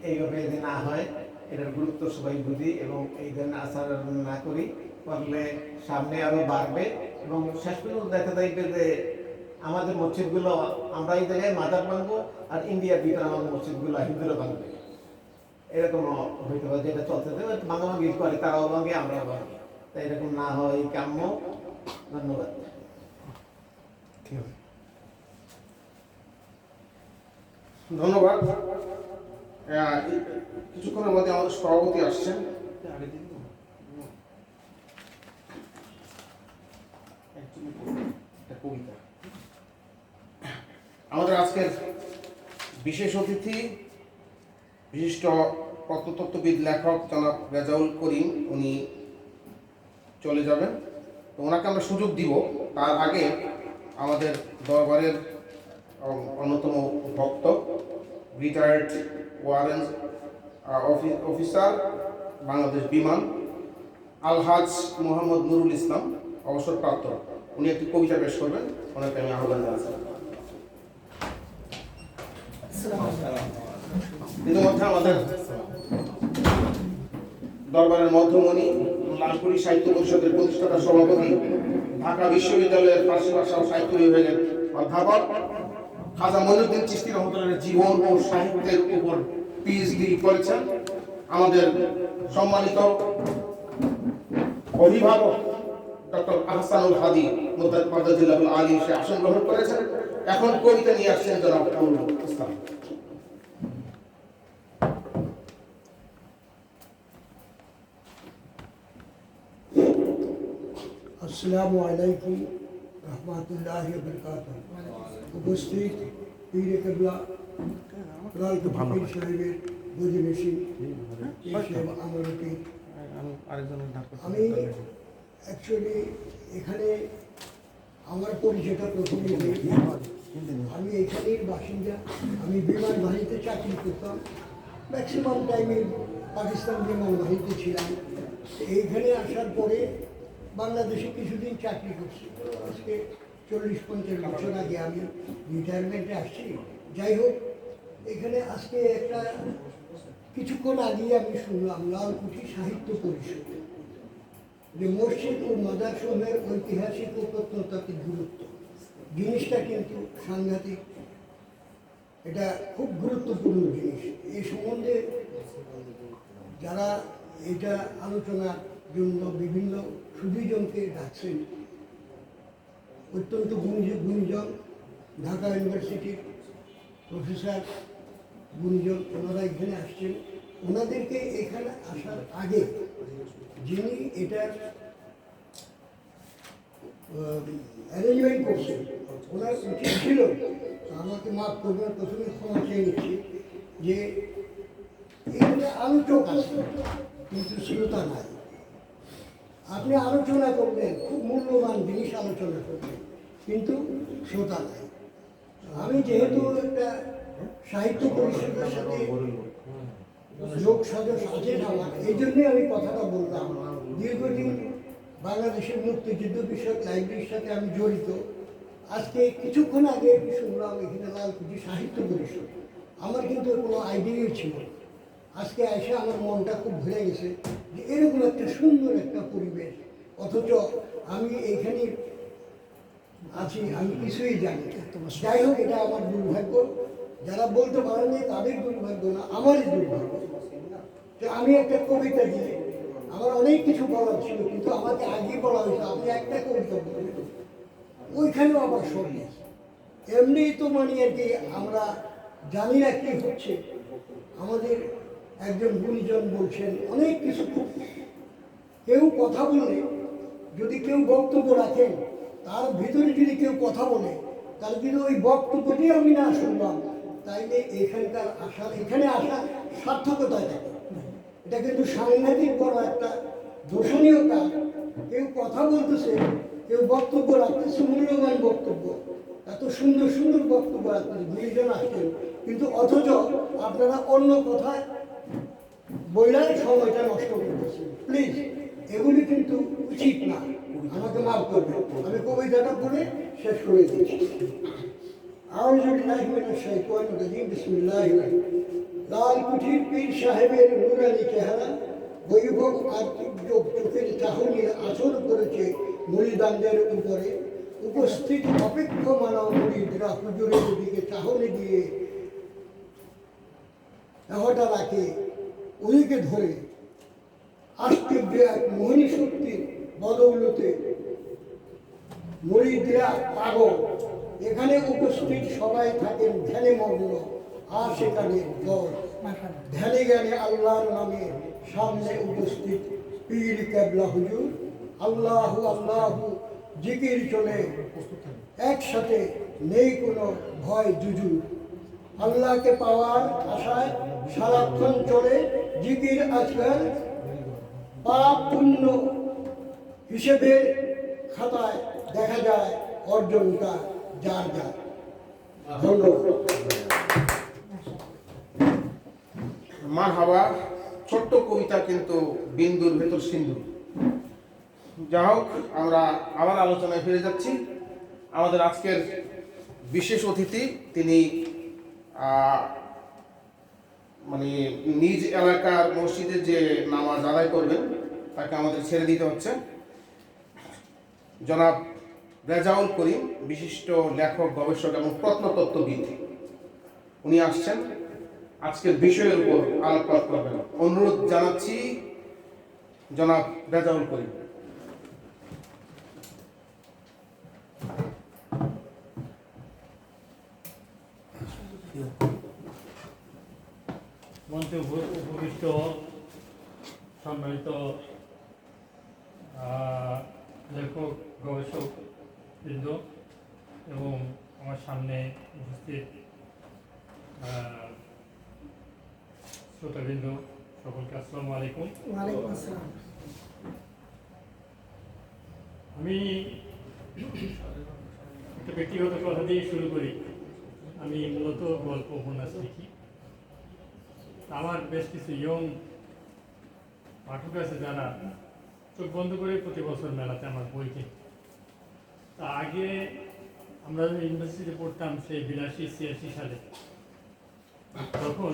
এইভাবে যে না হয়, এটার গুরুত্ব সবাই বুঝি এবং এই ধরনের আচরণ না করি, করলে সামনে আরো বাড়বে এবং শেষ পর্যন্ত দেখা যাইবে যে আমাদের মসজিদগুলো আমরা এই জায়গায় মাজার ভাঙবো আর ইন্ডিয়ার ভিতরে আমাদের মসজিদগুলো হিন্দুরা ভাঙবে, এরকম হইতে পারে। যেটা চলছে ভাঙাভাঙি করে, তারাও ভাঙে আমরাও ভাঙি, তাই এরকম না হয় কাম্য। ধন্যবাদ। ধন্যবাদ। কিছুক্ষণের মধ্যে আমাদের সভাপতি আসছেন। আমাদের আজকের বিশেষ অতিথি বিশিষ্ট প্রত্নতত্ত্ববিদ লেখক জনাব রেজাউল করিম, উনি চলে যাবেন, তো ওনাকে আমরা সুযোগ দিব। তার আগে আমাদের দরবারের অন্যতম ভক্ত, রিটায়ার্ড ওয়ারেন্ট অফিসার, বাংলাদেশ বিমান, আলহাজ মোহাম্মদ নুরুল ইসলাম, অবসরপ্রাপ্ত, উনি একটি কবিতা পেশ করবেন। ওনাকে আমি আহ্বান জানাচ্ছি। ইতিমধ্যে আমাদের দরবারের মধ্যমণি, লালপুরি সাহিত্য পরিষদের প্রতিষ্ঠাতা সভাপতি, ঢাকা বিশ্ববিদ্যালয়ের ফার্সি ভাষা ও সাহিত্য বিভাগের অধ্যাপক খাজা মঈনুদ্দিন চিশতি রহমাতুল্লাহের জীবন ও সাহিত্যের উপর পিএইচডি করেছেন। আমাদের সম্মানিত অভিভাবক ডক্টর আহসানুল হাদি মুদাজ্জিলাহুল আলী সে আসন গ্রহণ করেছেন। এখন কবিতা নিয়ে আসছেন জনাব নুরুল ইসলাম। আসসালামু আলাইকুম রহমতুল্লাহি ওয়া বারাকাতুহু। উপস্থিত পীর কেবলা লাল ফকির সাহেবের বুঝিবেশি আমি অ্যাকচুয়ালি এখানে আমার পরিচয়টা প্রথমে আমি এখানের বাসিন্দা। আমি বিমান বাহিনীতে চাকরি করতাম, ম্যাক্সিমাম টাইমে পাকিস্তান বিমান বাহিনীতে ছিলাম। এইখানে আসার পরে বাংলাদেশে কিছুদিন চাকরি করছি, তো আজকে 40-50 বছর আগে আমি রিটায়ারমেন্টে আসছি। যাই হোক, এখানে আজকে একটা কিছুক্ষণ আগেই আমি শুনলাম লালকুঠি সাহিত্য পরিষদ যে মসজিদ ও মাদ্রাসার ঐতিহাসিক ও প্রত্নতাত্ত্বিক গুরুত্ব, জিনিসটা কিন্তু সাংঘাতিক, এটা খুব গুরুত্বপূর্ণ জিনিস। এই সম্বন্ধে যারা এটা আলোচনার জন্য বিভিন্ন সুধীজনকে ডাকছেন, অত্যন্ত গুণীজন ঢাকা ইউনিভার্সিটির প্রফেসর গুণীজন, ওনারা এখানে আসছেন। ওনাদেরকে এখানে আসার আগে যিনি এটার অ্যারেঞ্জমেন্ট করছেন, ওনার উচিত ছিল, আমাকে মাফ করবেন, প্রথমে ক্ষমা চেয়ে নিচ্ছি, যে এখানে আলোচক আছে কিন্তু শ্রোতা নাই। আপনি আলোচনা করবেন, খুব মূল্যবান জিনিস আলোচনা করবেন, কিন্তু শ্রোতা নাই। আমি যেহেতু একটা সাহিত্য পরিষদের সাথে যোগ সাজস আছে আমার, এই জন্যই আমি কথাটা বললাম। দীর্ঘদিন বাংলাদেশের মুক্তিযুদ্ধ বিষয়ক লাইব্রেরির সাথে আমি জড়িত। আজকে কিছুক্ষণ আগে আমি শুনলাম এখানে লালকুঠি সাহিত্য পরিষদ, আমার কিন্তু কোনো আইডিয়াই ছিল না। আজকে এসে আমার মনটা খুব ভরে গেছে যে এরকম একটা সুন্দর একটা পরিবেশ, অথচ আমি এইখানে আছি, আমি কিছুই জানি না। যাই হোক, এটা আমার দুর্ভাগ্য। যারা বলতে পারেনি তাদের দুর্ভাগ্য না, আমারই দুর্ভাগ্য। তো আমি একটা কবিতা দিই, আমার অনেক কিছু বলার ছিল, কিন্তু আমাকে আগে বলা হয়েছে আপনি একটা কবিতা বলবেন, ওইখানেও আবার সঙ্গে এমনি তো মানে আর কি আমরা জানি না কি হচ্ছে। আমাদের একজন গুণীজন বলছেন অনেক কিছু, কেউ কথা বলে, যদি কেউ বক্তব্য রাখেন, তার ভিতরে যদি কেউ কথা বলে, তাহলে যদি ওই বক্তব্যটি আমি না শুনলাম, তাইলে এখানে আসার সার্থকতা থাকে। এটা কিন্তু সাংঘাতিক বড় একটা দর্শনীয় কাজ। কেউ কথা বলতেছে, কেউ বক্তব্য রাখতেছে, মূল্যবান বক্তব্য, এত সুন্দর সুন্দর বক্তব্য রাখতেছে, 20 জন আসছেন, কিন্তু অথচ আপনারা অন্য কথায় বইলার সময়টা নষ্ট করতেছে। প্লিজ, এগুলি কিন্তু উচিত না, আমাকে মাফ করবেন। আমি কবিতাটা পড়ে শেষ করে দিচ্ছি। আউযু বিল্লাহি মিনাশ শাইতানির রাজিম, বিসমিল্লাহির রহমানির রহিম। লাল কুঠির পীর সাহেবের নুরানি চেহারা, বৈভব আর চোখের চাহনির আচর করেছে মুরিদানদের উপরে। উপস্থিত অপেক্ষমানা মুরিদরা হুজুরের দিকে চাহনি দিয়ে দেহটা রাখে ওদিকে ধরে। আশ্চর্য এক মোহিনী শক্তির বদৌলতে মুরিদরা পাগল। এখানে উপস্থিত সবাই থাকেন ধ্যানে মগ্ন, আর সেখানে দল ধ্যানে জ্ঞানে আল্লাহর নামে সামনে উপস্থিত পীর কেবলা হুজুর। আল্লাহু আল্লাহু জিকির চলে একসাথে, নেই কোনো ভয় জুজুর। আল্লাহকে পাওয়ার আশায় সারাক্ষণ চলে জিকির আজকাল। পাপ পুণ্য হিসেবে খাতায় দেখা যায় অর্জনটা যার যার। ধন্যবাদ। মারহাবা। ছোট্ট কবিতা কিন্তু বিন্দুর ভেতর সিন্ধু। যা হোক, আমরা আবার আলোচনায় ফিরে যাচ্ছি। আমাদের আজকের বিশেষ অতিথি, তিনি মানে নিজ এলাকার মসজিদে যে নামাজ আদায় করবেন তাকে আমাদের ছেড়ে দিতে হচ্ছে। জনাব রেজাউল করিম, বিশিষ্ট লেখক, গবেষক এবং প্রত্নতত্ত্ববিদ, উনি আসছেন আজকের বিষয়ের উপর আলোকপাত করবেন। অনুরোধ জানাচ্ছি জনাব রেজাউল করিম। মঞ্চে উপবিষ্ট সম্মানিত লেখক, গবেষক বৃন্দ এবং আমার সামনে উপস্থিত শ্রোতাবৃন্দ, সকলকে আসসালামু আলাইকুম। ওয়ালাইকুম আসসালাম। আমি একটা ব্যক্তিগত কথা দিয়ে শুরু করি। আমি মূলত গল্প, উপন্যাস লিখি। আমার বেশ কিছু ইয়ং পাঠক আছে যারা চোখ বন্ধ করে প্রতি বছর মেলাতে আমার বই কিনে। তা আগে আমরা ইউনিভার্সিটিতে পড়তাম সেই 82-86 সালে, তখন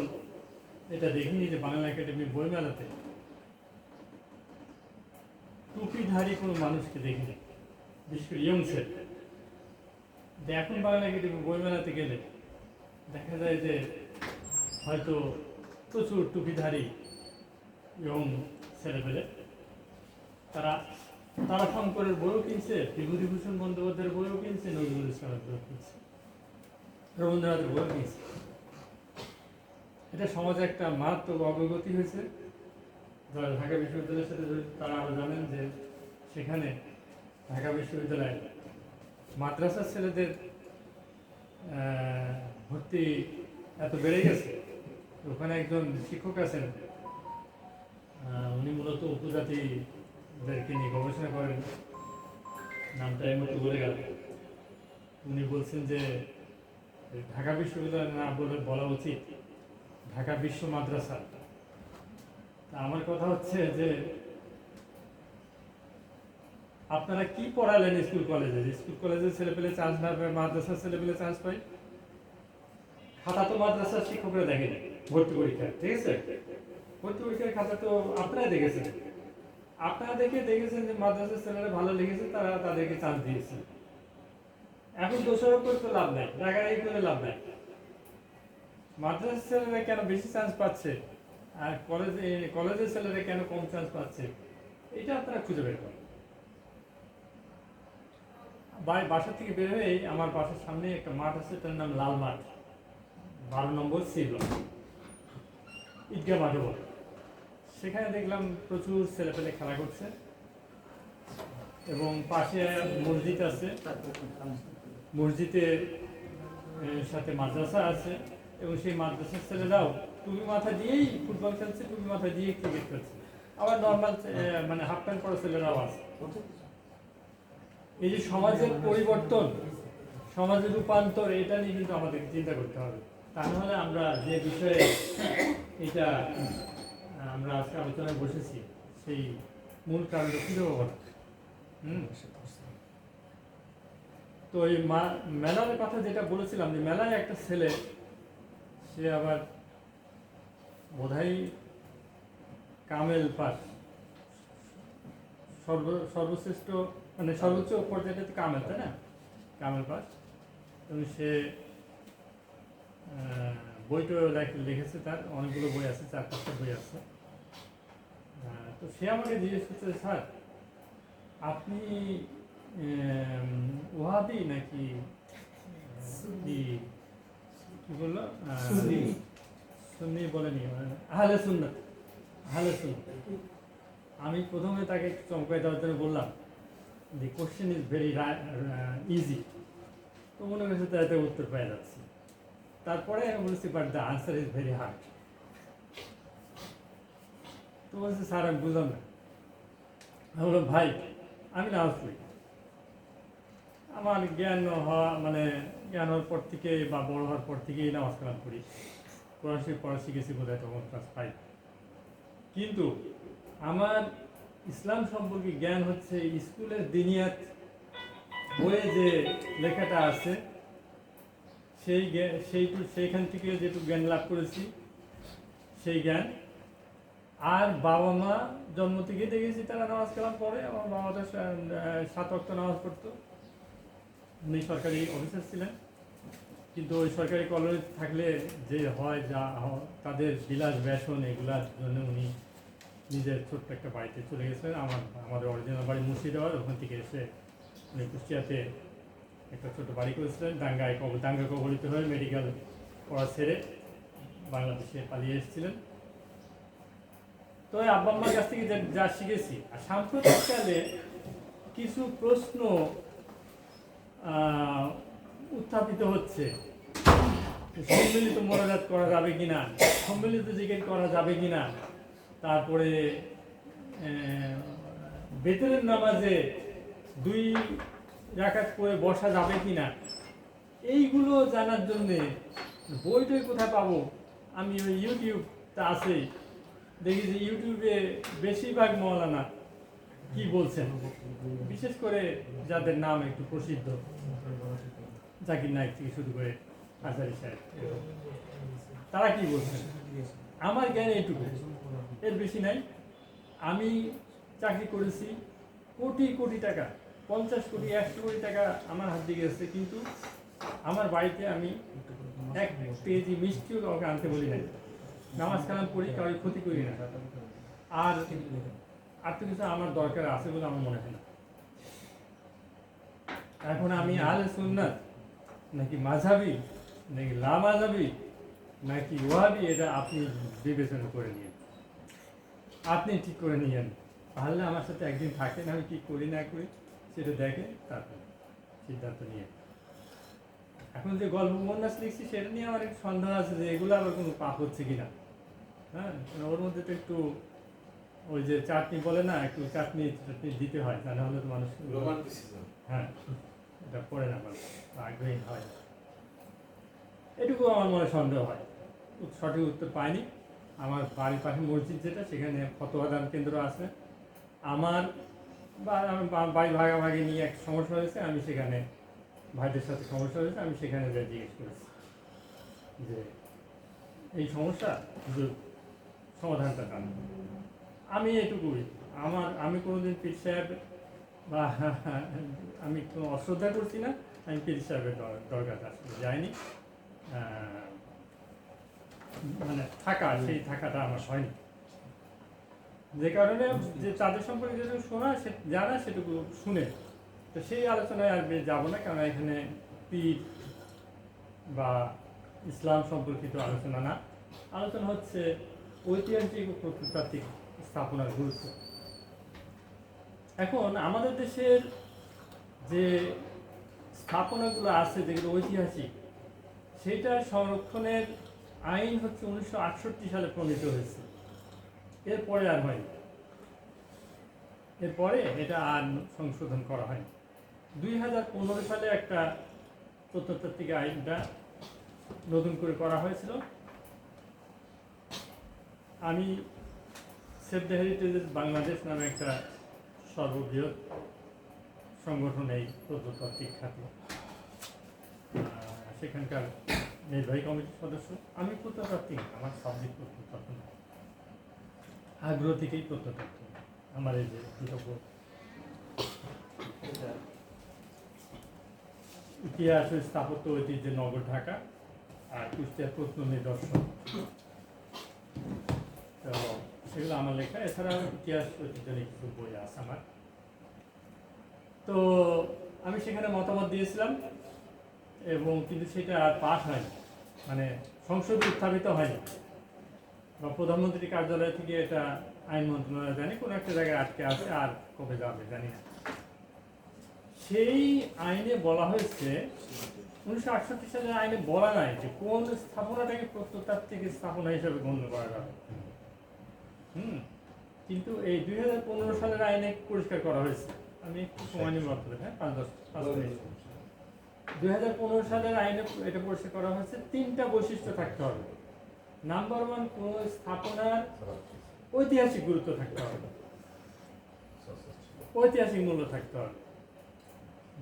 এটা দেখিনি যে বাংলা একাডেমি বই মেলাতে টুপিধারী কোনো মানুষকে দেখিনি, বিশেষ করে ইয়ং সেট। এখন বাংলা একাডেমি বই মেলাতে গেলে দেখা যায় যে হয়তো প্রচুর টুপিধারী ইয়ং ছেলেপেলে, তারা শঙ্করের বইও কিনছে, বিভূতিভূষণ বন্দ্যোপাধ্যায়ের বইও কিনছে, নজরুল ইসলামের বইও কিনছে, রবীন্দ্রনাথের বইও কিনছে। এটা সমাজে একটা মারাত্মক অগ্রগতি হয়েছে। যারা ঢাকা বিশ্ববিদ্যালয়ের সাথে জড়িত তারা আরও জানেন যে সেখানে ঢাকা বিশ্ববিদ্যালয়ে মাদ্রাসার ছেলেদের ভর্তি এত বেড়ে গেছে। ওখানে একজন শিক্ষক আছেন, উনি মূলত উপজাতিদেরকে নিয়ে গবেষণা করেন, নামটা এই মতো বলে গেল। উনি বলছেন যে ঢাকা বিশ্ববিদ্যালয় না বলা উচিত ঢাকা বিশ্ব মাদ্রাসা। তা আমার কথা হচ্ছে যে আপনারা কি পড়ালেন স্কুল কলেজে? স্কুল কলেজের ছেলেপেলে চান্স না পায়, মাদ্রাসার ছেলেপেলে চান্স পায়। খাতা তো মাদ্রাসার শিক্ষকরা দেখেনি ভর্তি পরীক্ষা, ঠিক আছে? ভর্তি পরীক্ষার খাতা তো আপনারা দেখেছেন। আপনারা দেখেছেন যে মাদ্রাসার ছেলেরা ভালো লিখেছে, তারা তাদেরকে চান্স দিয়েছে। এখন দোষারোপ করতে লাভ নাই, রাগারাগি করে লাভ নাই। মাদ্রাসার ছেলেরা কেন বেশি চান্স পাচ্ছে আর কলেজের ছেলেরা কেন কম চান্স পাচ্ছে, এটা আপনারা খুঁজে বের করেন। বাসা থেকে বের হয়ে আমার বাসার সামনে একটা মাঠ আছে, তার নাম লাল মাঠ, 12 নম্বর সি ব্লক, ঈদগাহ মাঠে বলে। সেখানে দেখলাম প্রচুর ছেলেপেলে খেলা করছে এবং পাশে মসজিদ আছে, মসজিদের সাথে মাদ্রাসা আছে। এবং সেই মাদ্রাসার ছেলেরাও টুপি মাথা দিয়েই ফুটবল খেলছে, টুপি মাথা দিয়েই ক্রিকেট খেলছে। আবার নর্মাল মানে হাফ প্যান্ট পরা ছেলেরাও আছে। এই যে সমাজের পরিবর্তন, সমাজের রূপান্তর, এটা নিয়ে কিন্তু আমাদেরকে চিন্তা করতে হবে। তা নাহলে আমরা যে বিষয়ে এটা আমরা আজকে আলোচনায় বসেছি সেই মূল কারণটা খুঁজে পাবো না। তো এই মেলার কথা যেটা বলেছিলাম, যে মেলায় একটা ছেলে, সে আবার বোধহয় কামেল পাস, সর্বশ্রেষ্ঠ মানে সর্বোচ্চ পর্যায়টা তো কামেল, তাই না? কামেল পাস। এবং সে বইটাও লিখেছে, তার অনেকগুলো বই আছে, 4-5টা বই আছে। তো সে আমাকে জিজ্ঞেস করছে, স্যার আপনি ওয়াহাবি নাকি কি বললো, সুন্নি বলেনি, আহলে সুন্নাত, আহলে সুন্নাত। আমি প্রথমে তাকে চমকাই দেওয়ার জন্য বললাম, the question is very easy. তো মনে করছে তাতে উত্তর পেয়ে যাচ্ছি। তারপরে আমি বলেছি, but the answer is very hard. তো বলছে, স্যার আমি বুঝলাম না। আমি বললাম, ভাই আমি নামাজ পড়ি, আমার জ্ঞান হওয়া মানে জ্ঞান হওয়ার পর থেকে বা বড় হওয়ার পর থেকেই নামাজ কালাম করি, পড়া শিখেছি বোধ হয় তখন ক্লাস 5। কিন্তু আমার ইসলাম সম্পর্কে জ্ঞান হচ্ছে স্কুলের দিনিয়াত বইয়ে যে লেখাটা আছে সেইখান থেকে যেটুকু জ্ঞান লাভ করেছি সেই জ্ঞান। আর বাবা মা জন্ম থেকে দেখেছি তারা নামাজ কালাম পড়ে। আমার বাবা তো 7 ওয়াক্ত নামাজ পড়তো। উনি সরকারি অফিসার ছিলেন, কিন্তু ওই সরকারি কলেজ থাকলে যে হয় যা তাদের বিলাস ব্যসন এগুলার জন্য উনি নিজের ছোট্ট একটা বাড়িতে চলে গেছিলেন। আমাদের অরিজিনাল বাড়ি মুর্শিদাবাদ, ওখান থেকে এসে উনি কুষ্টিয়াতে একটা ছোট বাড়ি করেছিলেন। দাঙ্গা কবলিত হয়ে মেডিকেল পড়া ছেড়ে বাংলাদেশে পালিয়ে এসেছিলেন। তো আব্বা আম্মার কাছ থেকে যা শিখেছি। আর সাম্প্রতিককালে কিছু প্রশ্ন উত্থাপিত হচ্ছে, সম্মিলিত মোনাজাত করা যাবে কিনা, সম্মিলিত জিকির করা যাবে কিনা, তারপরে বেতনের নামাজে 2 রাকাত করে বসা যাবে কিনা, এইগুলো জানার জন্যে বইটই কোথায় পাবো। আমি ওই ইউটিউবটা আছে, দেখি যে ইউটিউবে বেশিরভাগ মৌলানা কি বলছেন, বিশেষ করে যাদের নাম একটু প্রসিদ্ধ, জাকির নায়েক থেকে শুরু করে আজারি সাহেব, তারা কি বলছেন। আমার জ্ঞান এইটুকু, এর বেশি নাই। আমি চাকরি করেছি, কোটি কোটি টাকা, 50 কোটি 100 কোটি টাকা আমার হাত দিয়ে গেছে, কিন্তু আমার বাড়িতে আমি 1 কেজি মিষ্টিও কাউকে আনতে বলি নাই। নামাজ কালাম পড়ি, কারোর ক্ষতি করি না। আর তো কিছু আমার দরকার আছে বলে আমার মনে হয় না। এখন আমি আহলে সুন্নাত নাকি মাযহাবি নাকি লামাযহাবি নাকি ওয়াহাবি, এটা আপনি বিবেচনা করে নিন, আপনি ঠিক করে নিয়েন। তাহলে আমার সাথে একদিন থাকেন, আমি কি করি না করি সেটা দেখে তারপর সিদ্ধান্ত নিয়ে। এখন যে গল্প উপন্যাস লিখছি সেটা নিয়ে আমার একটু সন্দেহ আছে যে এগুলো আবার কোনো পাপ হচ্ছে কিনা। হ্যাঁ, ওর মধ্যে তো একটু ওই যে চাটনি বলে না, একটু চাটনি দিতে হয়, তা নাহলে তো মানুষ হ্যাঁ এটা পড়ে না, মানুষ আগ্রহী হয়। এটুকু আমার মনে সন্দেহ হয়। সঠিক উত্তর পাইনি। আমার বাড়ির পাশে মসজিদ যেটা, সেখানে ফতোয়া দান কেন্দ্র আছে। আমার বাড়ি ভাগাভাগি নিয়ে এক সমস্যা হয়েছে, আমি সেখানে ভাইদের সাথে সমস্যা হয়েছে, আমি সেখানে যা জিজ্ঞেস করেছি যে এই সমস্যা সমাধানটা জানো। আমি এটুকুই, আমি কোনোদিন পীর সাহেব বা আমি কোনো অশ্রদ্ধা করছি না, আমি পীর সাহেবের দরকারটা আসলে যাইনি। মানে সেই থাকাটা আমার হয়নি, যে কারণে যে তাদের সম্পর্কে যেটুকু জানা সেটুকু শুনে। তো সেই আলোচনায় আর যাবো না, কারণ এখানে পীর বা ইসলাম সম্পর্কিত আলোচনা না, আলোচনা হচ্ছে ঐতিহাসিক ও প্রত্নতাত্ত্বিক স্থাপনার গুরুত্ব। এখন আমাদের দেশের যে স্থাপনাগুলো আছে যেগুলো ঐতিহাসিক, সেইটা সংরক্ষণের আইন হচ্ছে 1968 সালে প্রণীত হয়েছে, এরপরে আর হয়নি। এরপরে এটা আর সংশোধন করা হয়নি। 2015 সালে একটা প্রত্নতাত্ত্বিক আইনটা নতুন করে করা হয়েছিল। আমি সেভ দ্য হেরিটেজ বাংলাদেশ নামে একটা সর্ববৃহৎ সংগঠন এই প্রত্নতাত্ত্বিক খাতে, সেখানকার নির্বাহী কমিটির সদস্য। আমি প্রত্নতাত্ত্বিক, আমার সাবজেক্ট প্রত্নতত্ত্ব না, আগ্রহ থেকেই প্রত্নতত্ত্ব। আমার এই যে দুটো বই, ইতিহাস ও স্থাপত্য ঐতিহ্য নগর ঢাকা আর কুষ্টিয়ার প্রত্ন নিদর্শন, তো সেগুলো আমার লেখা। এছাড়াও ইতিহাস ঐতিহ্য নিয়ে কিছু বই আছে আমার। তো আমি সেখানে মতামত দিয়েছিলাম, এবং কিন্তু সেটা আর পাস হয়নি, মানে সংসদে উত্থাপিত হয়নি, বা প্রধানমন্ত্রীর কার্যালয় থেকে এটা আইন মন্ত্রণালয় জানি কোনো একটা জায়গায় আটকে আছে, আর কবে যাবে জানি না। সেই আইনে বলা হয়েছে, 1968 সালের আইনে বলা নাই যে কোন স্থাপনাটাকে প্রত্নতাত্ত্বিক স্থাপনা হিসেবে গণ্য করা যাবে। কিন্তু এই 2015 সালের আইনে পরিষ্কার করা হয়েছে। আমি একটু সময় নিব আপনাদের, হ্যাঁ, 5 মিনিট। 2015 সালের আইনে এটা পরিষ্কার করা হয়েছে, 3টা বৈশিষ্ট্য থাকতে হবে। নাম্বার 1, কোন স্থাপনার ঐতিহাসিক গুরুত্ব থাকতে হবে, ঐতিহাসিক মূল্য থাকতে হবে।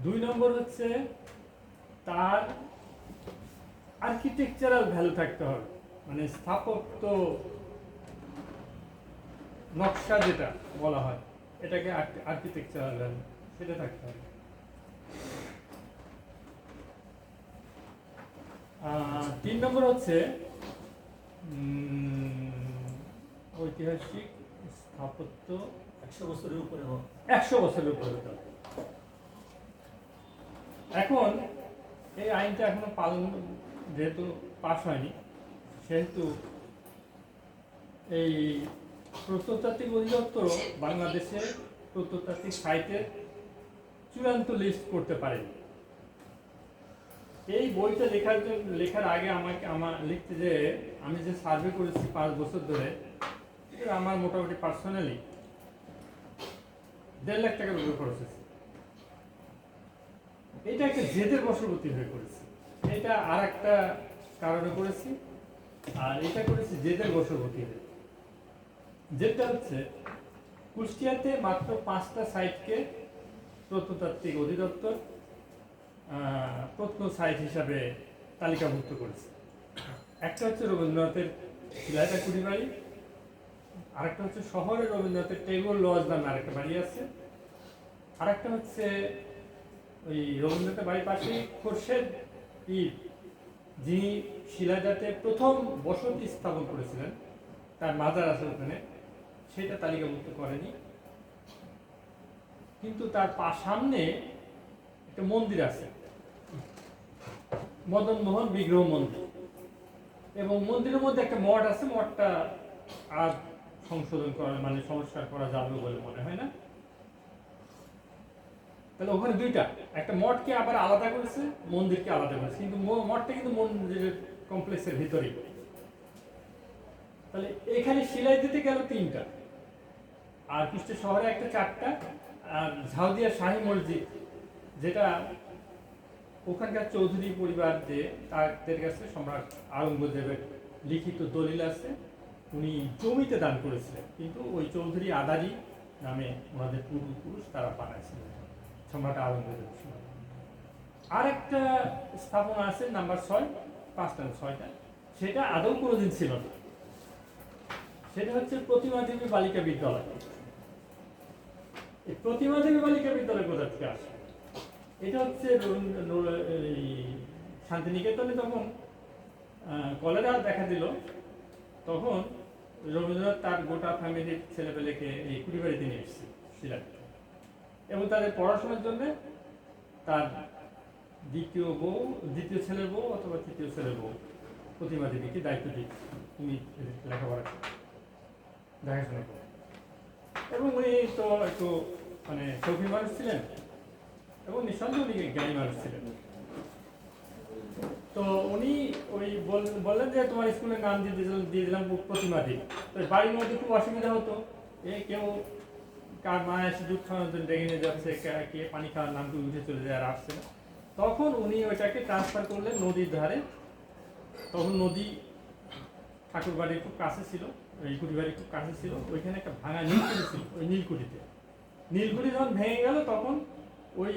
2 নম্বর হচ্ছে তার আর্কিটেকচারাল ভ্যালু থাকতে হবে, মানে স্থাপত্য নকশা যেটা বলা হয়, এটাকে আর্কিটেকচারাল ভ্যালু, সেটা থাকতে হবে। 3 নম্বর হচ্ছে ঐতিহাসিক স্থাপত্য 100 বছরের উপরে হতে হবে। এখন এই আইনটা এখনো পালন, যেহেতু পাস হয়নি, সেহেতু এই প্রত্নতাত্ত্বিক অধিদপ্তর বাংলাদেশের প্রত্নতাত্ত্বিক সাইটের চূড়ান্ত লিস্ট করতে পারেনি। এই বইটা লেখার আগে আমার লিখতে যে আমি যে সার্ভে করেছি 5 বছর ধরে, আমার মোটামুটি পার্সোনালি 1.5 লাখ টাকার উপরে খরচ হয়েছে। এটা একটা জেদের বশবর্তী হয়ে করেছি, এটা আর একটা কারণে করেছি, আর এটা করেছি জেদের বশবর্তী হয়ে। যেটা হচ্ছে কুষ্টিয়াতে মাত্র 5টা সাইটকে প্রত্নতাত্ত্বিক অধিদপ্তর প্রত্ন সাইট হিসাবে তালিকাভুক্ত করেছে। একটা হচ্ছে রবীন্দ্রনাথের শিলাইটা কুড়ি বাড়ি, আরেকটা হচ্ছে শহরে রবীন্দ্রনাথের টেগোর লজ নামে আরেকটা বাড়ি আছে, আরেকটা হচ্ছে ওই রবীন্দ্রনাথের বাড়ির পাশে খোরশেদ পীর, যিনি শিলাইদাতে প্রথম বসতি স্থাপন করেছিলেন, তার মাজার আছে ওখানে, সেটা তালিকাভুক্ত করেনি। কিন্তু তার সামনে একটা মন্দির আছে, মদন মোহন বিগ্রহ মন্দির, এবং মন্দিরের মধ্যে একটা মঠ আছে, মঠটা আর সংশোধন করা, মানে সংস্কার করা যাবে বলে মনে হয় না। তাহলে ওখানে 2টা, একটা মঠকে আবার আলাদা করেছে, মন্দিরকে আলাদা করেছে, কিন্তু মঠটা কিন্তু মন্দিরের কমপ্লেক্সের ভিতরেই। তাহলে এখানে সিলাই দিতে গেল 3টা, আর কুষ্টিয়া শহরে একটা 4টা, আর ঝাউদিয়া শাহী মসজিদ, যেটা ওখানকার চৌধুরী পরিবার, যে তাদের কাছে সম্রাট আওরঙ্গজেবের লিখিত দলিল আছে, উনি জমিতে দান করেছিলেন, কিন্তু ওই চৌধুরী আদারি নামে ওনাদের পূর্বপুরুষ তারা বানাইছিলেন সম্রাট আওরঙ্গজেবের সময়। আর একটা স্থাপনা আছে নাম্বার 6, 5টা 6টা, সেটা আদৌ কোনোদিন ছিল না। সেটা হচ্ছে প্রতিমা দেবী বালিকা বিদ্যালয়। এই প্রতিমা দেবী বালিকা বিদ্যালয় কোথা থেকে আসে? এটা হচ্ছে শান্তিনিকেতনে যখন কলেরা দেখা দিল, তখন রবীন্দ্রনাথ তার গোটা ফ্যামিলির ছেলেপেলেকে এই কুড়িবাড়িতে নিয়ে এসেছে শিলাতে, এবং তাদের পড়াশোনার জন্য তার দ্বিতীয় ছেলের বউ অথবা তৃতীয় ছেলের বউ প্রতিমা দেবীকে দায়িত্ব দিই, তুমি লেখাপড়া দেখাশোনা করো। এবং উনি তো একটু মানে শৌখিন মানুষ ছিলেন, এবং নিঃসন্দেহে উনি জ্ঞানী মানুষ ছিলেন। তো উনি ওই বললেন যে তোমার স্কুলের নাম দিয়ে দিলাম প্রতিমা দিন। তো বাড়ির মধ্যে খুব অসুবিধা হতো, কেউ কার মা এসে দুধ খাওয়ানোর জন্য ডেকে নিয়ে যাচ্ছে, কে পানি খাওয়ার নাম করে উঠে চলে যায় আর আসছে না। তখন উনি ওইটাকে ট্রান্সফার করলেন নদীর ধারে। তখন নদী ঠাকুর বাড়ির খুব কাছে ছিল, কুটি বাড়ির খুব কাছে ছিল, ওইখানে একটা ভাঙা নীলকুঠি ছিল। ওই নীলকুঠি যখন ভেঙে গেল তখন ওই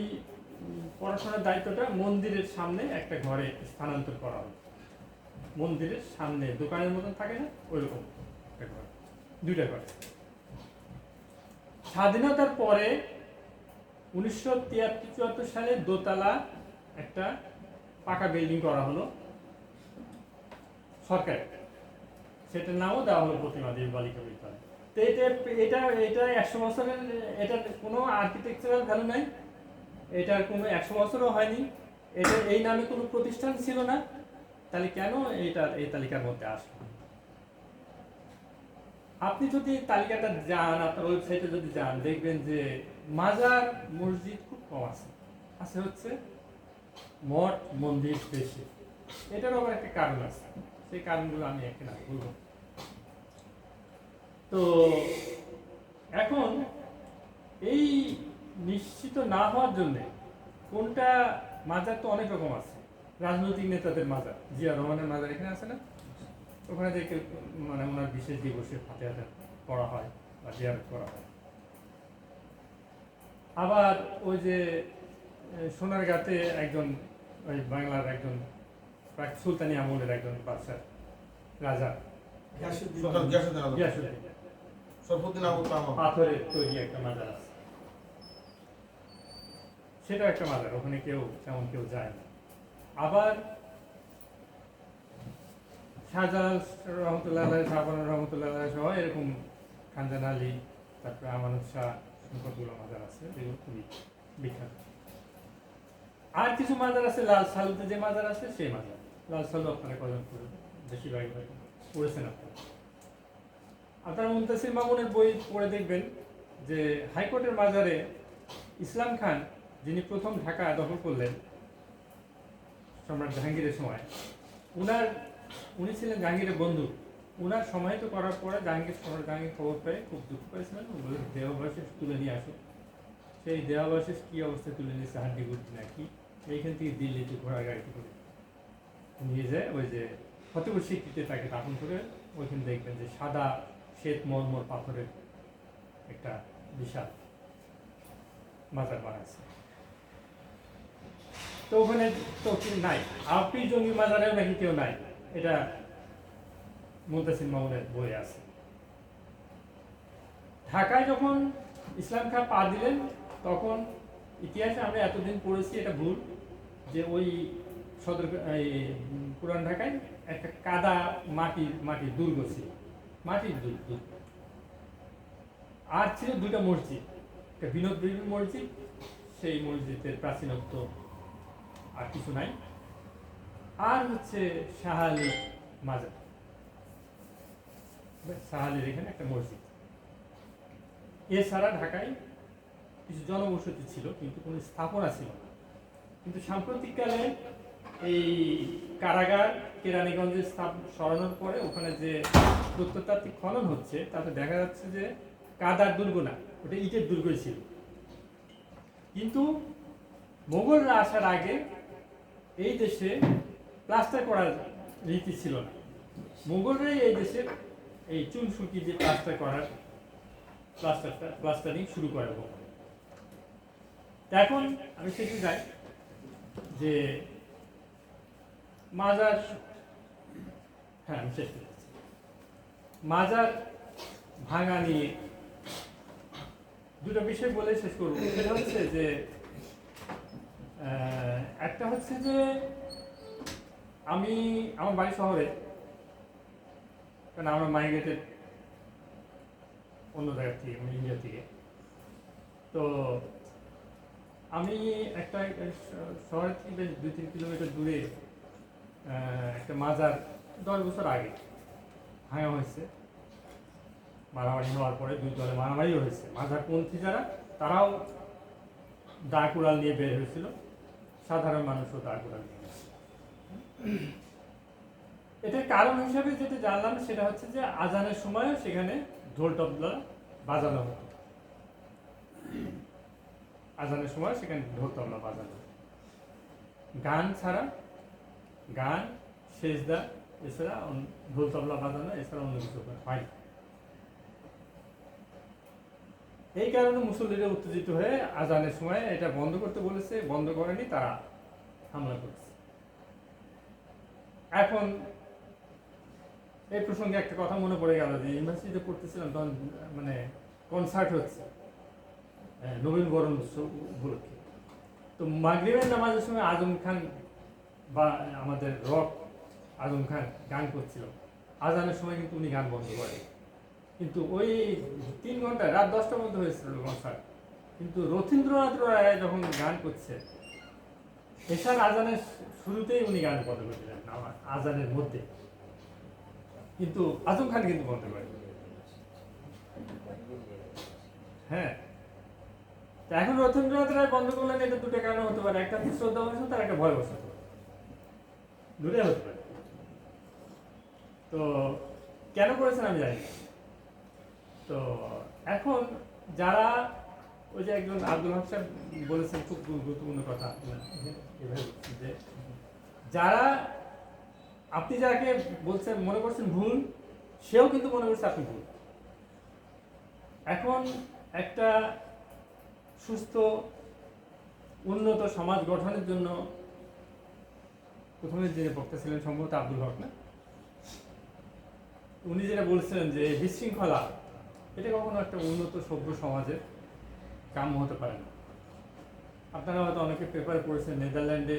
পড়াশোনার দায়িত্বটা মন্দিরের সামনে একটা ঘরে স্থানান্তর করা হলো। মন্দিরের সামনে দোকানের মতন থাকে না, ওইরকম একটা ঘর, 2টা ঘর। স্বাধীনতার পরে 1973-74 সালে দোতলা একটা পাকা বিল্ডিং করা হলো সরকার, সেটার নামও দেওয়া হলো প্রতিমা দেবী বালিকা বিদ্যালয়। তো এটা 100 বছরের, এটার কোনো আর্কিটেকচারাল ভ্যালু নাই, এটার কোনো 100 বছরও হয়নি, এটা এই নামে কোনো প্রতিষ্ঠান ছিল না। তাহলে কেন এই তালিকার মধ্যে আসলো? আপনি যদি তালিকাটা যান, আপনার ওয়েবসাইটে যদি যান, দেখবেন যে মাজার মসজিদ খুব কম আছে হচ্ছে মঠ মন্দির বেশি। এটারও আবার একটা কারণ আছে, সেই কারণগুলো আমি এখানে বলবো। তো এখন এই নিশ্চিত না হওয়ার জন্য কোনটা মাজার তো অনেক রকম আছে। রাজনৈতিক নেতাদের মাজার, জিয়া রহমানের মাজার এখানে আছে না, ওখানে দেখে মানে ওনার বিশেষ দিবসে ফাতিহা পড়া হয় বা জিয়ারত করা হয়। আবার ওই যে সোনারগাঁতে একজন ওই বাংলার একজন সুলতানি আমলের একজন বাদশাহ রাজা গিয়াসুদ্দিন, সরফুদ্দিন আবু তামাম, পাথরের তৈরি একটা মাজার আছে, সেটা একটা মাজার, ওখানে তেমন কেউ যায় না। আবার শাহজালাল রহমতুল্লাহ, শাহবানুর রহমতুল্লাহ সহ এরকম খানজান আলী, তারপরে আমানত শাহ, সংকটগুলো মাজার আছে, যেগুলো খুবই বিখ্যাত। আর কিছু মাজার আছে, লাল সালুতে যে মাজার আছে সেই মাজার। লাল সালু আপনারা কজন বেশিরভাগ পড়েছেন আপনারা মুনতাসির মামুনের বই পড়ে দেখবেন যে হাইকোর্টের মাজারে ইসলাম খান, যিনি প্রথম ঢাকা দখল করলেন সম্রাট জাহাঙ্গীরের সময়, উনি ছিলেন জাহাঙ্গীরের বন্ধু। উনার সমাহিত করার পরে সম্রাট জাহাঙ্গীর খবর পেয়ে খুব দুঃখ করেছিলেন, দেহাবশেষ তুলে নিয়ে আসো। সেই দেহাবশেষ কি অবস্থায় তুলে নিয়েছে, হাড্ডি গুড্ডি নাকি, এইখান থেকে দিল্লিতে ঘোড়ার গাড়িতে করে নিয়ে যায়। ওই যে ফতেপুর সিক্রিতে তাকে দাফন করে, ওইখানে দেখবেন যে সাদা শ্বেত মরমর পাথরের একটা বিশাল মাজার বানাইছে। তো ওখানে তো নাই, আপনি জঙ্গি মাজারেও নাকি কেউ নাই, এটা মুনতাসির মামুনের বই আছে। ঢাকায় যখন ইসলাম খান পা দিলেন, তখন ইতিহাসে আমরা এতদিন পড়েছি, এটা ভুল, যে ওই পুরান ঢাকায় একটা কাদা মাটির দুর্গ ছিল, মাটির দুর্গ। আর ছিল 2টা মসজিদ, একটা বিনোদ বিবি মসজিদ, সেই মসজিদের প্রাচীনত্ব আর কিছু নাই। আর হচ্ছে শাহ আলী মাজার, শাহ আলীর এখানে একটা মসজিদ। এছাড়া ঢাকায় কিছু জনবসতি ছিল, কিন্তু কোনো স্থাপনা ছিল না। কিন্তু সাম্প্রতিককালে এই কারাগার কেরানীগঞ্জে সরানোর পরে ওখানে যে প্রত্নতাত্ত্বিক খনন হচ্ছে, তাতে দেখা যাচ্ছে যে কাদার দুর্গ না, ওটা ইটের দুর্গই ছিল। কিন্তু মোগলরা আসার আগে এই দেশে প্লাস্টার করার রীতি ছিল না। মোগলরাই এই দেশের এই চুন সুকি যে প্লাস্টারিং শুরু করে। এখন আমি সেটা যাই যে মাজার, হ্যাঁ আমি শেষ করছি, মাজার ভাঙা নিয়ে 2টা বিষয় বলে শেষ করবো। সেটা হচ্ছে যে একটা হচ্ছে যে আমার বাড়ি শহরে, কারণ আমরা মাইগ্রেটেড অন্য জায়গা থেকে, ইন্ডিয়া থেকে। তো আমি একটা শহরের থেকে বেশ 2-3 কিলোমিটার দূরে একটা মাজার 10 বছর আগে ভাঙা হয়েছে। মারামারি হওয়ার পরে 2 দলে মারামারিও হয়েছে। মাজারপন্থী যারা, তারাও দা কুড়াল নিয়ে বের হয়েছিল, সাধারণ মানুষও দা কুড়াল নিয়ে গেছে। এটার কারণ হিসাবে যেটা জানলাম সেটা হচ্ছে যে আজানের সময়ও সেখানে ঢোল তবলা বাজানো হতো। আজানের সময় সেখানে ঢোল তবলা বাজানো হতো। গান ছাড়া, গান, সেজদা এছাড়া ঢোল তবলা বাজানো এছাড়া অন্য কিছু হয়। এই কারণে মুসল্লিরা উত্তেজিত হয়ে আজানের সময় এটা বন্ধ করতে বলেছে, বন্ধ করেনি, তারা হামলা করেছে। এখন এই প্রসঙ্গে একটা কথা মনে পড়ে গেল যে ইউনিভার্সিটিতে পড়তেছিলাম তখন মানে কনসার্ট হচ্ছে নবীন বরণ উৎসব উপলক্ষে। তো মাগরিবের নামাজের সময় আজম খান বা আমাদের রক আজম খান গান করছিল, আজানের সময় কিন্তু উনি গান বন্ধ করেন। কিন্তু ওই 3 ঘন্টা, রাত 10টার মধ্যে হয়েছিল কনসার্ট, কিন্তু রথীন্দ্রনাথ রায় যখন গান করছে এশার আজানের শুরুতেই উনি গান বন্ধ করে দিলেন আজানের মধ্যে, কিন্তু আজম খান কিন্তু বন্ধ করে। হ্যাঁ, তা এখন রথীন্দ্রনাথ রায় বন্ধ করলেন, এটা দুটো কারণ হতে পারে, একটা শ্রদ্ধা বসত, তার একটা ভয় বসত, দুটো হতে পারে। তো কেন করেছেন আমি জানি না। তো এখন যারা ওই যে একজন আব্দুল হক সাহেব বলেছেন খুব গুরুত্বপূর্ণ কথা, যে যারা আপনি যাকে বলছেন মনে করছেন ভুল, সেও কিন্তু মনে করছে আপনি ভুল। এখন একটা সুস্থ উন্নত সমাজ গঠনের জন্য প্রথমে যে বক্তা ছিলেন সম্ভবত আব্দুল হক, না, উনি যেটা বলছিলেন যে বিশৃঙ্খলা এটা কখনো একটা উন্নত সভ্য সমাজের কাম্য হতে পারে না। আপনারা হয়তো অনেকে পেপারে পড়েছেন নেদারল্যান্ডে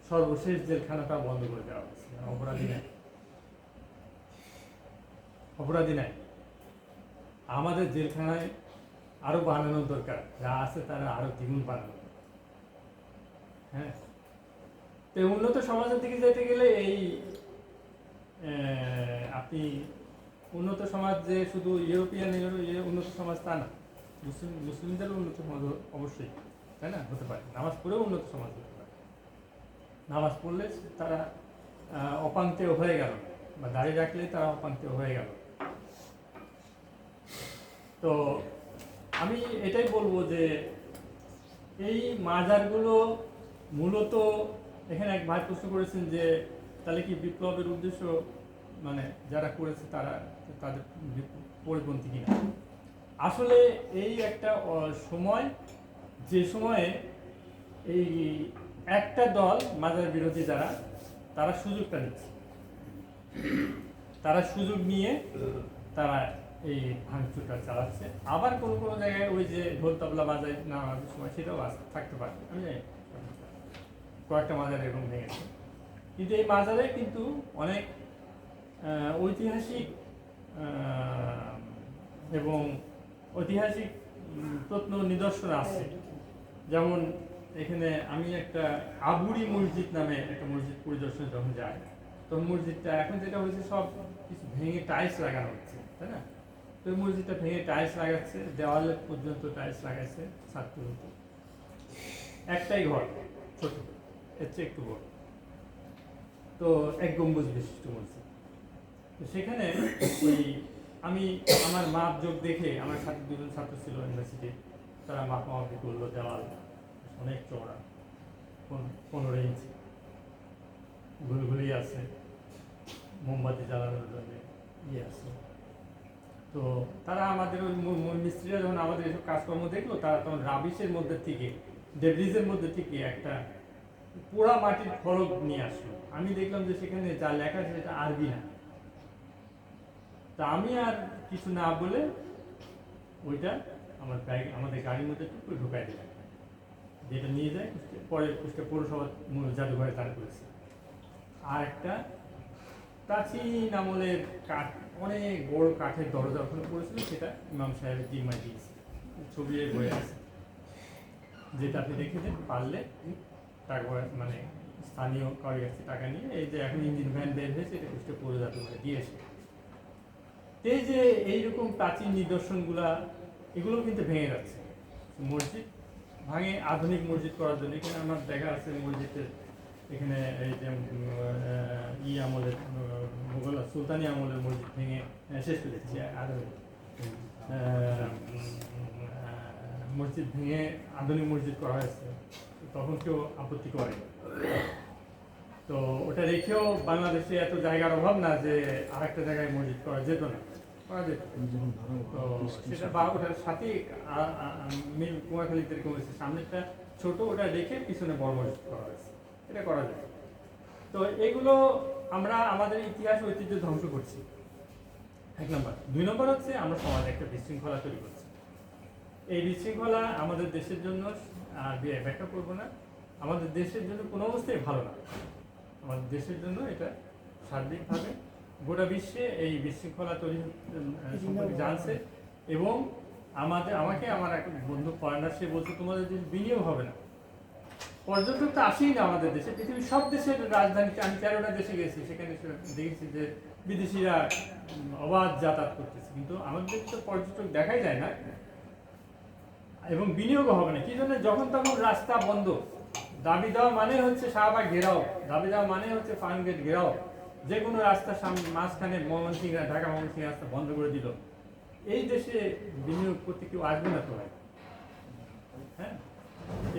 সর্বশেষ জেলখানাটা বন্ধ করে দেওয়া হয়েছে, অপরাধী নাই। আমাদের জেলখানায় আরো বানানোর দরকার, যা আছে তারা আরো দ্বিগুণ বানানো। হ্যাঁ, তো উন্নত সমাজের দিকে যেতে গেলে এই আপনি উন্নত সমাজ যে শুধু ইউরোপিয়ান উন্নত সমাজ তা না, মুসলিমদেরও উন্নত সমাজ অবশ্যই, তাই না, হতে পারে। নামাজ পড়েও উন্নত সমাজ হতে পারে। নামাজ পড়লে তারা অপাঙ্ক্তেয় হয়ে গেল, বা দাঁড়িয়ে রাখলে তারা অপাঙ্ক্তেয় হয়ে গেল। তো আমি এটাই বলবো যে এই মাজারগুলো মূলত, এখানে এক ভাই প্রশ্ন করেছেন যে তাহলে কি বিপ্লবের উদ্দেশ্য, মানে যারা করেছে তারা তাদের পরিপন্থী কিনা। আসলে এই একটা সময়, যে সময়ে এই একটা দল মাজার বিরোধী যারা, তারা সুযোগটা নিচ্ছে, তারা সুযোগ নিয়ে তারা এই ভাঙচুরটা চালাচ্ছে। আবার কোনো কোনো জায়গায় ওই যে ঢোল তবলা বাজায় নামাজের সময়, সেটাও থাকতে পারে, আমি জানি কয়েকটা মাজার এরকম ভেঙেছে। কিন্তু এই মাজারে কিন্তু অনেক ঐতিহাসিক এবং ঐতিহাসিক প্রত্ন নিদর্শন আছে। যেমন এখানে আমি একটা আবুরি মসজিদ নামে একটা মসজিদ পরিদর্শনে যখন যাই, তখন মসজিদটা এখন যেটা হয়েছে সব কিছু ভেঙে টাইলস লাগানো হচ্ছে, তাই না। তো ওই মসজিদটা ভেঙে টাইলস লাগাচ্ছে, দেওয়ালে পর্যন্ত টাইলস লাগাচ্ছে, ছাত্র হতো। একটাই ঘর, ছোট, এর চেয়ে একটু বড়, তো 1 গম্বুজ বিশিষ্ট মসজিদ। তো সেখানে ওই আমি আমার মাপ যোগ দেখে, আমার সাথে 2জন ছাত্র ছিল ইউনিভার্সিটি, তারা মাপামাপি করলো, দেওয়াল অনেক চওড়া, 15 ইঞ্চি, ঘুলঘুলি আছে, মোমবাতি জ্বালানোর জন্য ইয়ে আছে। তো তারা আমাদের ওই মিস্ত্রিরা যখন আমাদের এসব কাজকর্ম দেখলো, তারা তখন রাবিশের মধ্যে থেকে, ডেব্রিজের মধ্যে থেকে একটা পোড়া মাটির ফলক নিয়ে আসলো। আমি দেখলাম যে সেখানে যা লেখা আছে সেটা আরবি না। তা আমি আর কিছু না বলে ওইটা আমাদের গাড়ির মধ্যে টুকু ঢুকাই দিলাম, যেটা নিয়ে যায় পরে কুষ্টিয়া পৌরসভা জাদুঘরে দাঁড় করেছে। আর একটা প্রাচীন আমলের কাঠ, অনেক বড় কাঠের দরজা ওখানে পড়েছিল, সেটা ইমাম সাহেবের জিম্মায় দিয়েছে, ছবি বয়ে আছে, যেটা আপনি দেখেছেন। পারলে টাকা মানে স্থানীয় কারোর কাছে টাকা নিয়ে এই যে এখন ইঞ্জিন ভ্যান বের হয়েছে, এটা কুষ্টিয়া পৌর জাদুঘরে দিয়েছে। এই যে এইরকম প্রাচীন নিদর্শনগুলা, এগুলো কিন্তু ভেঙে যাচ্ছে। মসজিদ ভাঙে আধুনিক মসজিদ করার জন্য। এখানে আমার দেখা আছে মসজিদের এখানে এই যে আমলের মোগল সুলতানি আমলের মসজিদ ভেঙে শেষ করে দিচ্ছে আর মসজিদ ভেঙে আধুনিক মসজিদ করা হয়েছে, তখন কেউ আপত্তি করে। তো ওটা রেখেও বাংলাদেশে এত জায়গার অভাব না যে আর একটা জায়গায় মসজিদ করা যেত না, করা যেত। তো সেটা বা ওটার সাথে মিল কুমারখালীদেরকে বলেছে সামনেটা ছোট, ওটা রেখে পিছনে বড় মসজিদ করা হয়েছে, এটা করা যায়। তো এগুলো আমরা আমাদের ইতিহাস ঐতিহ্য ধ্বংস করছি, 1 নম্বর। 2 নম্বর হচ্ছে আমরা সমাজে একটা বিশৃঙ্খলা তৈরি করছি। এই বিশৃঙ্খলা আমাদের দেশের জন্য, আর ব্যাখ্যা করবো না, আমাদের দেশের জন্য কোনো অবস্থায় ভালো না। আমাদের দেশের জন্য এটা সার্বিকভাবে গোটা বিশ্বে এই বিশৃঙ্খলা তৈরি সম্পর্কে জানছে। এবং আমাকে আমার এক বন্ধু ফরেনার, সে বলছে তোমাদের দেশে বিনিয়োগ হবে না, পর্যটক তো আসেই না আমাদের দেশে। পৃথিবীর সব দেশের রাজধানীতে আমি 13টা দেশে গেছি, সেখানে দেখেছি যে বিদেশিরা অবাধ যাতায়াত করতেছে, কিন্তু আমাদের দেশে তো পর্যটক দেখাই যায় না এবং বিনিয়োগও হবে না। কি জন্য? যখন তখন রাস্তা বন্ধ, দাবি দেওয়া মানে হচ্ছে শাহবাগ ঘেরাও, দাবি দেওয়া মানে হচ্ছে ফার্মগেট ঘেরাও, যে কোনো রাস্তার সামনে মাঝখানে ঢাকা ময়মনসিংহ রাস্তা বন্ধ করে দিল। এই দেশে বিনিয়োগ করতে কেউ আসবে না তো ভাই। হ্যাঁ,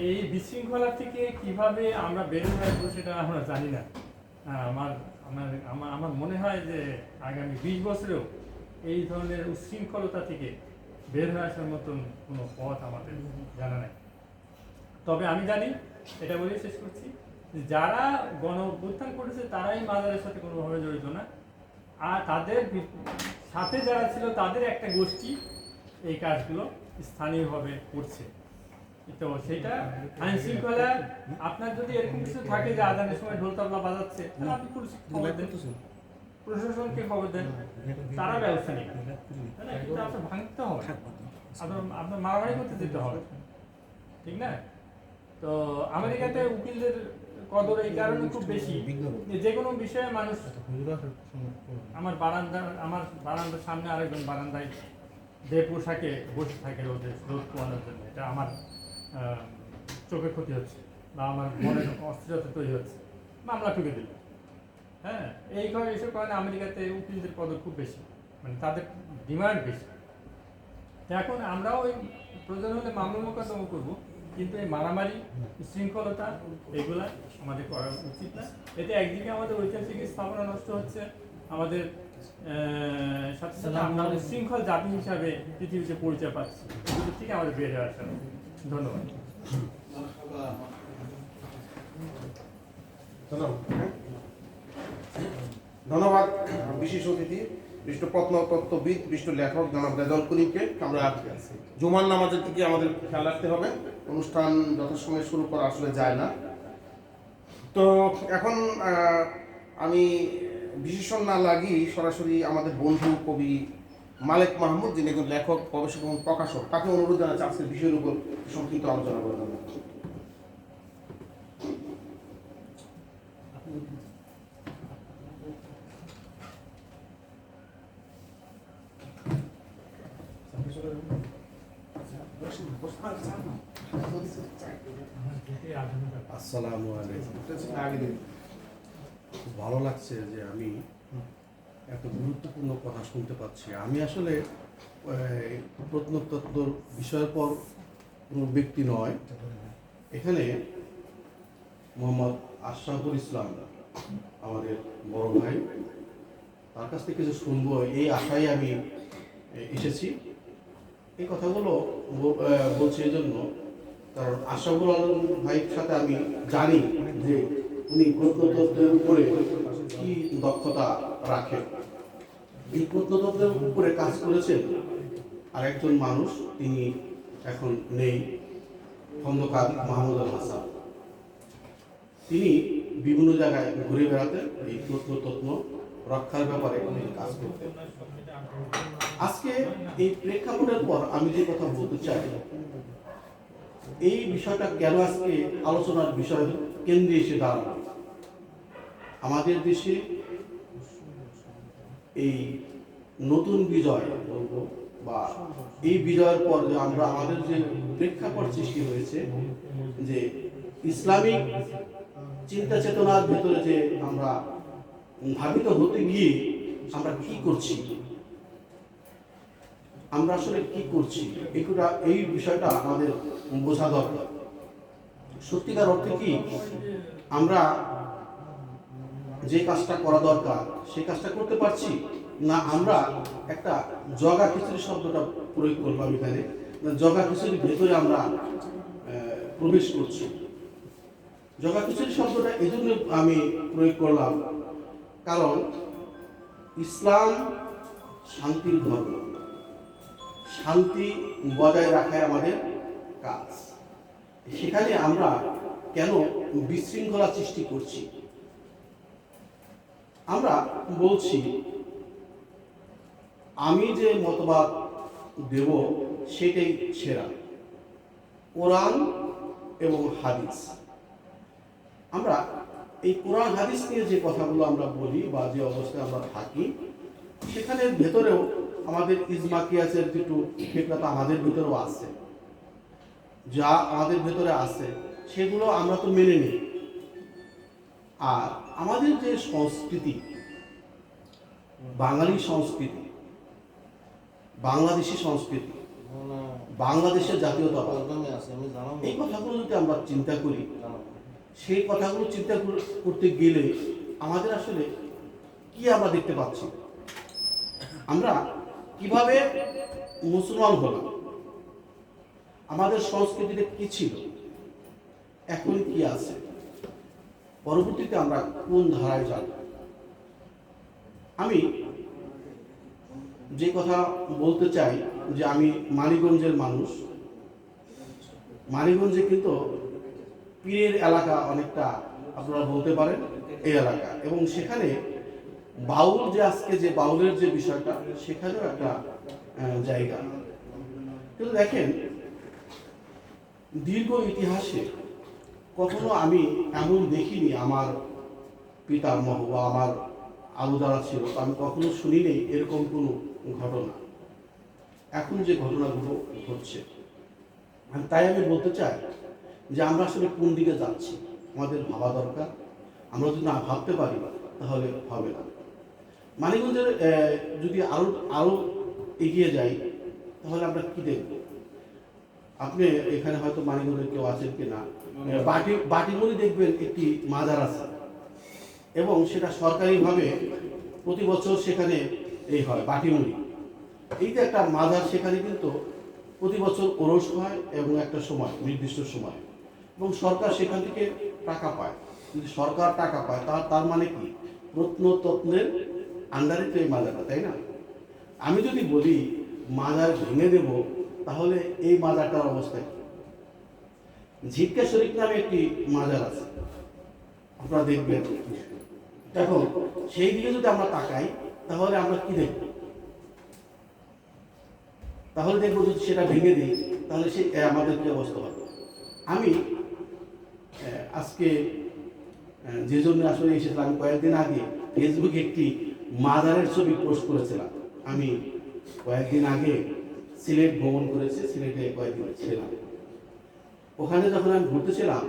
এই বিশৃঙ্খলা থেকে কিভাবে আমরা বের হয়ে আসবো সেটা আমরা জানি না। আমার মনে হয় যে আগামী 20 বছরেও এই ধরনের উচ্ছৃঙ্খলতা থেকে বের হয়ে আসার মতন কোনো পথ আমাদের জানা নাই। তবে আমি জানি, এটা বলে শেষ করছি, যারা গণ অভ্যুত্থান করেছে তারাই মাজারের সাথে কোনোভাবে জড়িত না, আর তাদের সাথে যারা ছিল তাদের একটা গোষ্ঠী এই কাজগুলো স্থানীয়ভাবে করছে। তো সেটা আইন শৃঙ্খলা, আপনার যদি এরকম কিছু থাকে যে আজানের সময় ঢোল তবলা বাজাচ্ছে, তাহলে আপনি পুলিশকে খবর দেন, প্রশাসনকে খবর দেন, তারা ব্যবস্থা নেই। কিন্তু আপনার ভাঙতে হবে, আপনার মারামারি করতে যেতে হবে, ঠিক না? তো আমেরিকাতে উকিলদের কদর এই কারণে খুব বেশি, যে কোনো বিষয়ে মানুষ, আমার বারান্দার সামনে আরেকজন বারান্দায় যে পোশাকে বসে থাকে রোদ পোয়ানোর জন্য, এটা আমার চোখে ক্ষতি হচ্ছে বা আমার মনের অস্থিরতা তৈরি হচ্ছে, মামলা ঠুকে দিল। হ্যাঁ, এইসব কারণে আমেরিকাতে উকিলদের কদর খুব বেশি, মানে তাদের ডিমান্ড বেশি। এখন আমরাও ওই প্রয়োজন হলে মামলা মোকদ্দমা করবো, কিন্তু এই মারামারি, শৃঙ্খলতা এগুলা আমাদের করা উচিত না। এতে একদিকে আমাদের ঐতিহাসিক স্থাপনা নষ্ট হচ্ছে, আমাদের সাথে সাথে আমরা শৃঙ্খল জাতি হিসাবে পৃথিবীতে পরিচয় পাচ্ছি। এগুলোর থেকে আমাদের বের হয়ে আসা। ধন্যবাদ। ধন্যবাদ বিশেষ অতিথি, বিশিষ্ট প্রত্নতত্ত্ববিদ, বিশিষ্ট লেখক জনাব রেজাউল করিমকে। আমরা জুমার নামাজের দিকে আমাদের খেয়াল রাখতে হবে, অনুষ্ঠান যথাসময়ে শুরু করা আসলে যায় না। তো এখন আমি বিশেষণ না লাগিয়ে সরাসরি আমাদের বন্ধু কবি মালেক মাহমুদ, যিনি একজন লেখক, গবেষক এবং প্রকাশক, তাকে অনুরোধ জানাচ্ছি আজকের বিষয়ের উপর সংক্ষিপ্ত আলোচনা করার জন্য। আসসালামু আলাইকুম। খুব ভালো লাগছে যে আমি এত গুরুত্বপূর্ণ কথা শুনতে পাচ্ছি। আমি আসলে প্রত্নতত্ত্ব বিষয়ের পর কোনো ব্যক্তি নয়। এখানে মোহাম্মদ আশরাফুল ইসলাম আমাদের বড় ভাই, তার কাছ থেকে কিছু শুনবো এই আশায় আমি এসেছি। এই কথাগুলো বলছি এই জন্য, কারণ আশরাফুল আলম ভাইয়ের সাথে আমি জানি যে উনি প্রত্নতত্ত্বের উপরে কি দক্ষতা রাখেন। এই প্রত্নতত্ত্বের উপরে কাজ করেছেন আর একজন মানুষ, তিনি এখন নেই, খন্দকার মাহমুদ আল হাসান। তিনি বিভিন্ন জায়গায় ঘুরে বেড়াতেন, এই প্রত্নতত্ত্ব রক্ষার ব্যাপারে কাজ করতেন। আজকে এই প্রেক্ষাপটের পর আমি যে কথা বলতে চাই, এই বিষয়টা কেন আজকে আলোচনার বিষয়ের কেন্দ্রে এসে দাঁড়ানো। আমাদের দেশে এই নতুন বিজয় বলবো, বা এই বিজয়ের পর যে আমরা আমাদের যে প্রেক্ষাপট সৃষ্টি হয়েছে, যে ইসলামিক চিন্তা চেতনার ভিতরে যে আমরা ধাবিত হতে গিয়ে আমরা কি করছি, আমরা আসলে কি করছি, এই বিষয়টা আমাদের বোঝা দরকার। সত্যিকার অর্থে কি আমরা যে কাজটা করা দরকার সেই কাজটা করতে পারছি, না আমরা একটা জগা খিচুড়ি শব্দটা প্রয়োগ করলাম এখানে, জগা খিচুড়ির ভেতরে আমরা প্রবেশ করছি। জগা খিচুড়ি শব্দটা এই জন্য আমি প্রয়োগ করলাম, কারণ ইসলাম শান্তির ধর্ম, শান্তি বজায় রাখাই আমাদের কাজ। সেখানে আমরা কেন বিশৃঙ্খলা সৃষ্টি করছি? আমরা বলছি আমি যে মতবাদ দেব সেটাই সেরা, কোরআন এবং হাদিস। আমরা এই কোরআন হাদিস নিয়ে যে কথাগুলো আমরা বলি বা যে অবস্থায় আমরা থাকি, সেখানে ভেতরেও আমাদের ইজমা কিয়াসের কিছু ফিকরাত আমাদের ভেতরেও আছে, যা আমাদের ভেতরে আছে সেগুলো আমরা তো মেনে নিই। আর আমাদের যে সংস্কৃতি, বাঙালি সংস্কৃতি, বাংলাদেশি সংস্কৃতি, বাংলাদেশের জাতীয়তাবাদ, এই কথাগুলো যদি আমরা চিন্তা করি, সেই কথাগুলো চিন্তা করতে গেলে আমাদের আসলে কি আমরা দেখতে পাচ্ছি, আমরা কিভাবে মুসলমান হলাম, আমাদের সংস্কৃতিতে কি ছিল, এখন কি আছে, পরবর্তীতে আমরা কোন ধারায় যাব। আমি যে কথা বলতে চাই যে আমি মানিকগঞ্জের মানুষ। মানিকগঞ্জে কিন্তু পীরের এলাকা অনেকটা আপনারা বলতে পারেন এই এলাকা, এবং সেখানে বাউল যে আজকে যে বাউলের যে বিষয়টা, সেখানেও একটা জায়গা। কিন্তু দেখেন, দীর্ঘ ইতিহাসে কখনো আমি এমন দেখিনি, আমার পিতামহ বা আমার আবু যারা ছিল, আমি কখনো শুনি নেই এরকম কোনো ঘটনা। এখন যে ঘটনাগুলো ঘটছে, তাই আমি বলতে চাই যে আমরা আসলে কোন দিকে যাচ্ছি আমাদের ভাবা দরকার। আমরা যদি না ভাবতে পারি তাহলে হবে না। মানিকগঞ্জের যদি আরো এগিয়ে যাই তাহলে আমরা কি দেখব? আপনি এখানে হয়তো মানিকগঞ্জের কেউ আছেন কিনা, বাটিমুড়ি দেখবেন একটি মাজার আছে, এবং সেটা সরকারিভাবে প্রতি বছর সেখানে এই হয় বাটিমুড়ি। এই যে একটা মাজার, সেখানে কিন্তু প্রতি বছর ওরস হয় এবং একটা সময়, নির্দিষ্ট সময়, এবং সরকার সেখান থেকে টাকা পায়। যদি সরকার টাকা পায় তার মানে কি? প্রত্নতত্ত্বের আন্ডারে তো এই মাজারটা, তাই না? আমি যদি বলি মাজার ভেঙে দেব, তাহলে এই মাজারটার অবস্থা কি? ঝিটকা শরীফ নামে একটি মাজার আছে, আপনারা দেখবেন। এখন সেই দিকে যদি আমরা তাকাই তাহলে আমরা কি দেখব? তাহলে দেখবো যদি সেটা ভেঙে দিই তাহলে সে আমাদের কি অবস্থা হবে। আমি আজকে যে জন্য আসলে এসেছিলাম, আমি কয়েকদিন আগে ফেসবুকে একটি মাজারের ছবি পোস্ট করেছিলাম। আমি কয়েকদিন আগে সিলেট ভ্রমণ করেছি, সিলেটে কয়েকদিন ছিলাম। ওখানে যখন আমি ঘুরতেছিলাম,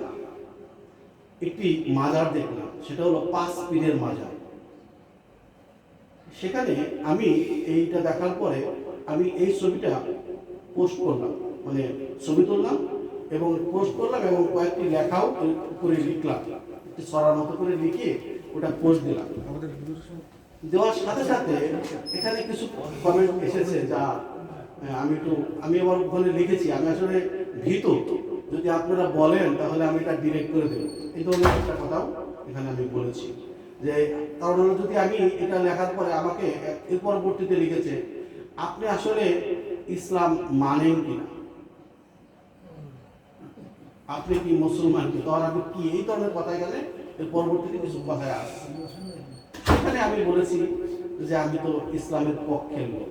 একটি মাজার দেখলাম, সেটা হলো 5 পীরের মাজার। সেখানে আমি এইটা দেখার পরে আমি এই ছবিটা পোস্ট করলাম, মানে ছবি তুললাম এবং পোস্ট করলাম, এবং কয়েকটি লেখাও করে লিখলাম, একটি ছড়ার মতো করে লিখে ওটা পোস্ট দিলাম। দেওয়ার সাথে সাথে এখানে কিছু কমেন্ট এসেছে, যা আমি আমার ওখানে লিখেছি, আমি আসলে ভীত, যদি আপনারা বলেন তাহলে আমি এটা ডিরেক্ট করে দেবো, এই ধরনের একটা কথাও এখানে আমি বলেছি। যে কারণ যদি আমি এটা লেখার পরে আমাকে এর পরবর্তীতে লিখেছে, আপনি আসলে ইসলাম মানেন কিনা, আপনি কি মুসলমান কি, তখন আপনি কি, এই ধরনের কথা গেলে এর পরবর্তীতে কিছু কথায় আসছে। সেখানে আমি বলেছি যে আমি তো ইসলামের পক্ষের লোক,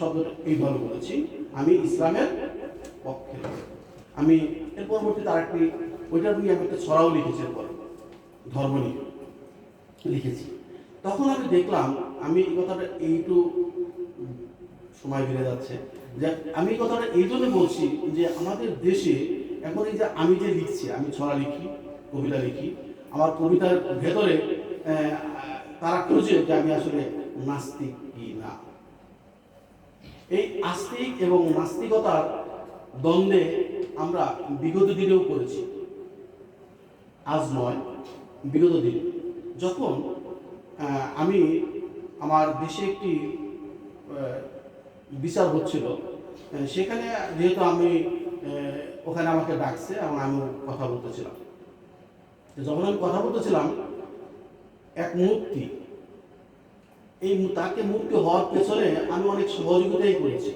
শব্দটা এইভাবে বলেছি, আমি ইসলামের পক্ষের লোক। আমি এর পরবর্তীতে আরেকটি ওইটার নিয়ে আমি একটা ছড়াও লিখেছি, এরপর ধর্ম নিয়ে লিখেছি। তখন আমি দেখলাম, আমি এই কথাটা এইটু সময় বেড়ে যাচ্ছে, যে আমি এই কথাটা এই জন্য বলছি যে আমাদের দেশে এখন এই যে আমি যে লিখছি, আমি ছড়া লিখি, কবিতা লিখি, আমার কবিতার ভেতরে তারা খুঁজে যে আমি আসলে নাস্তিক কি না। এই আস্তিক এবং নাস্তিকতার দ্বন্দ্বে আমরা বিগত দিনেও করেছি, আজ নয়, বিগত দিনে। যখন আমি আমার দেশে একটি বিচার হচ্ছিল, সেখানে যেহেতু আমি ওখানে আমাকে ডাকছে এবং আমি কথা বলতেছিলাম। যখন আমি কথা বলতেছিলাম, এক মুক্তি, তাকে মুক্তি হওয়ার পেছনে আমি অনেক সহযোগিতাই করেছি,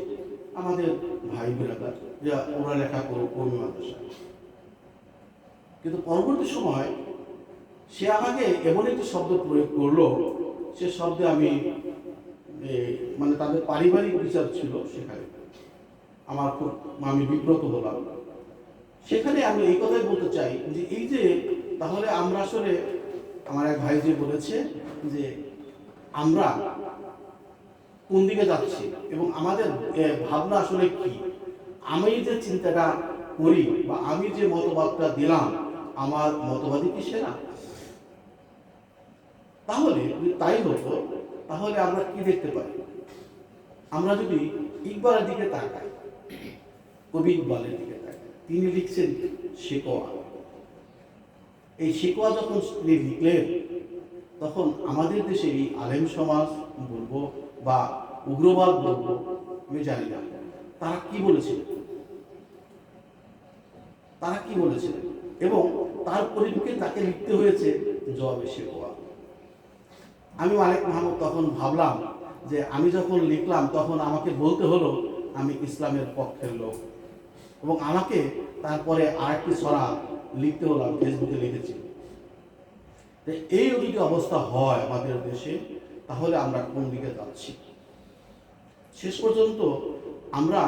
আমাদের ভাই বোনেরা যা ওরা লেখা করো কর্মী মাদ্রাসা। কিন্তু পরবর্তী সময় সে আমাকে এমন একটি শব্দ প্রয়োগ করলো, সে শব্দে আমি মানে তাদের পারিবারিক বিচার ছিল, সেখানে আমি বিব্রত হলাম। সেখানে আমি এই কথাই বলতে চাই যে এই যে তাহলে আমরা আসলে, আমার এক ভাই যে বলেছে যে আমরা কোন দিকে যাচ্ছি এবং আমাদের ভাবনা আসলে কি। আমি যে চিন্তাটা করি বা আমি যে মতবাদটা দিলাম, আমার মতবাদই কি সেরা? তাহলে যদি তাই হতো, তাহলে আমরা কি দেখতে পাই? আমরা যদি ইকবালের দিকে তাকাই, কবি ইকবালের দিকে তাকাই, তিনি লিখছেন শিকোয়া। এই শিকোয়া যখন তিনি লিখলেন, তখন আমাদের দেশে এই আলেম সমাজ বলবো বা উগ্রবাদ বলবো, আমি জানি না, তারা কি বলেছিলেন, এবং তার পরিপ্রেক্ষিতে তাকে লিখতে হয়েছে জবাবে শিকোয়া। আমি মালিক মাহমুদ তখন ভাবলাম যে আমি যখন লিখলাম, তখন আমাকে বলতে হলো আমি ইসলামের পক্ষের লোক, এবং আমাকে তারপরে আরেকটি ছড়া লিখতে হলো, আমি ফেসবুকে লিখেছি। এই যদি অবস্থা হয় আমাদের দেশে, তাহলে আমরা কোন দিকে যাচ্ছি? শেষ পর্যন্ত আমরা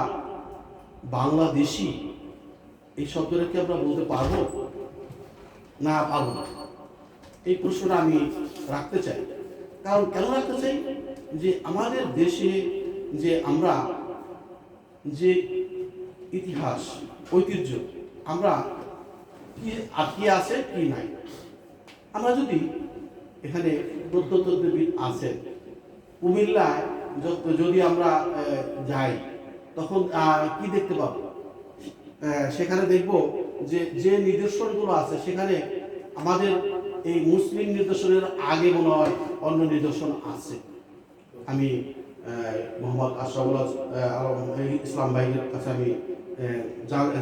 বাংলাদেশি এই শব্দটা কি আমরা বলতে পারবো না পারবো না? এই প্রশ্নটা আমি রাখতে চাই। কারণ কেন রাখতে চাই? যে আমাদের দেশে যে আমরা যে ইতিহাস ঐতিহ্য আমরা কি আছে কি নাই। আমরা যদি এখানে প্রত্নতত্ত্ববিদ আছেন, কুমিল্লায় যদি আমরা যাই, তখন কি দেখতে পাবো? সেখানে দেখব যে নিদর্শনগুলো আছে, সেখানে আমাদের এই মুসলিম নিদর্শনের আগে মনে হয় অন্য নিদর্শন আছে। আমি মোহাম্মদ আশরাফুল আলম ইসলাম ভাইয়ের কাছে আমি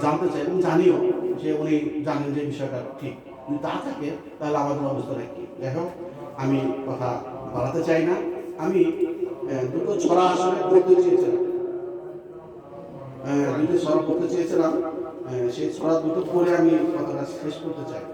জানতে চাই এবং জানিও যে উনি জানেন যে বিষয়টা ঠিক। যদি তা থাকে তাহলে আমাদের অবস্থাটা কি। দেখো, আমি কথা বাড়াতে চাই না। আমি দুটো ছড়া আসলে পড়তে চেয়েছিলাম, সেই ছড়া দুটো পড়ে আমি কথাটা শেষ করতে চাই।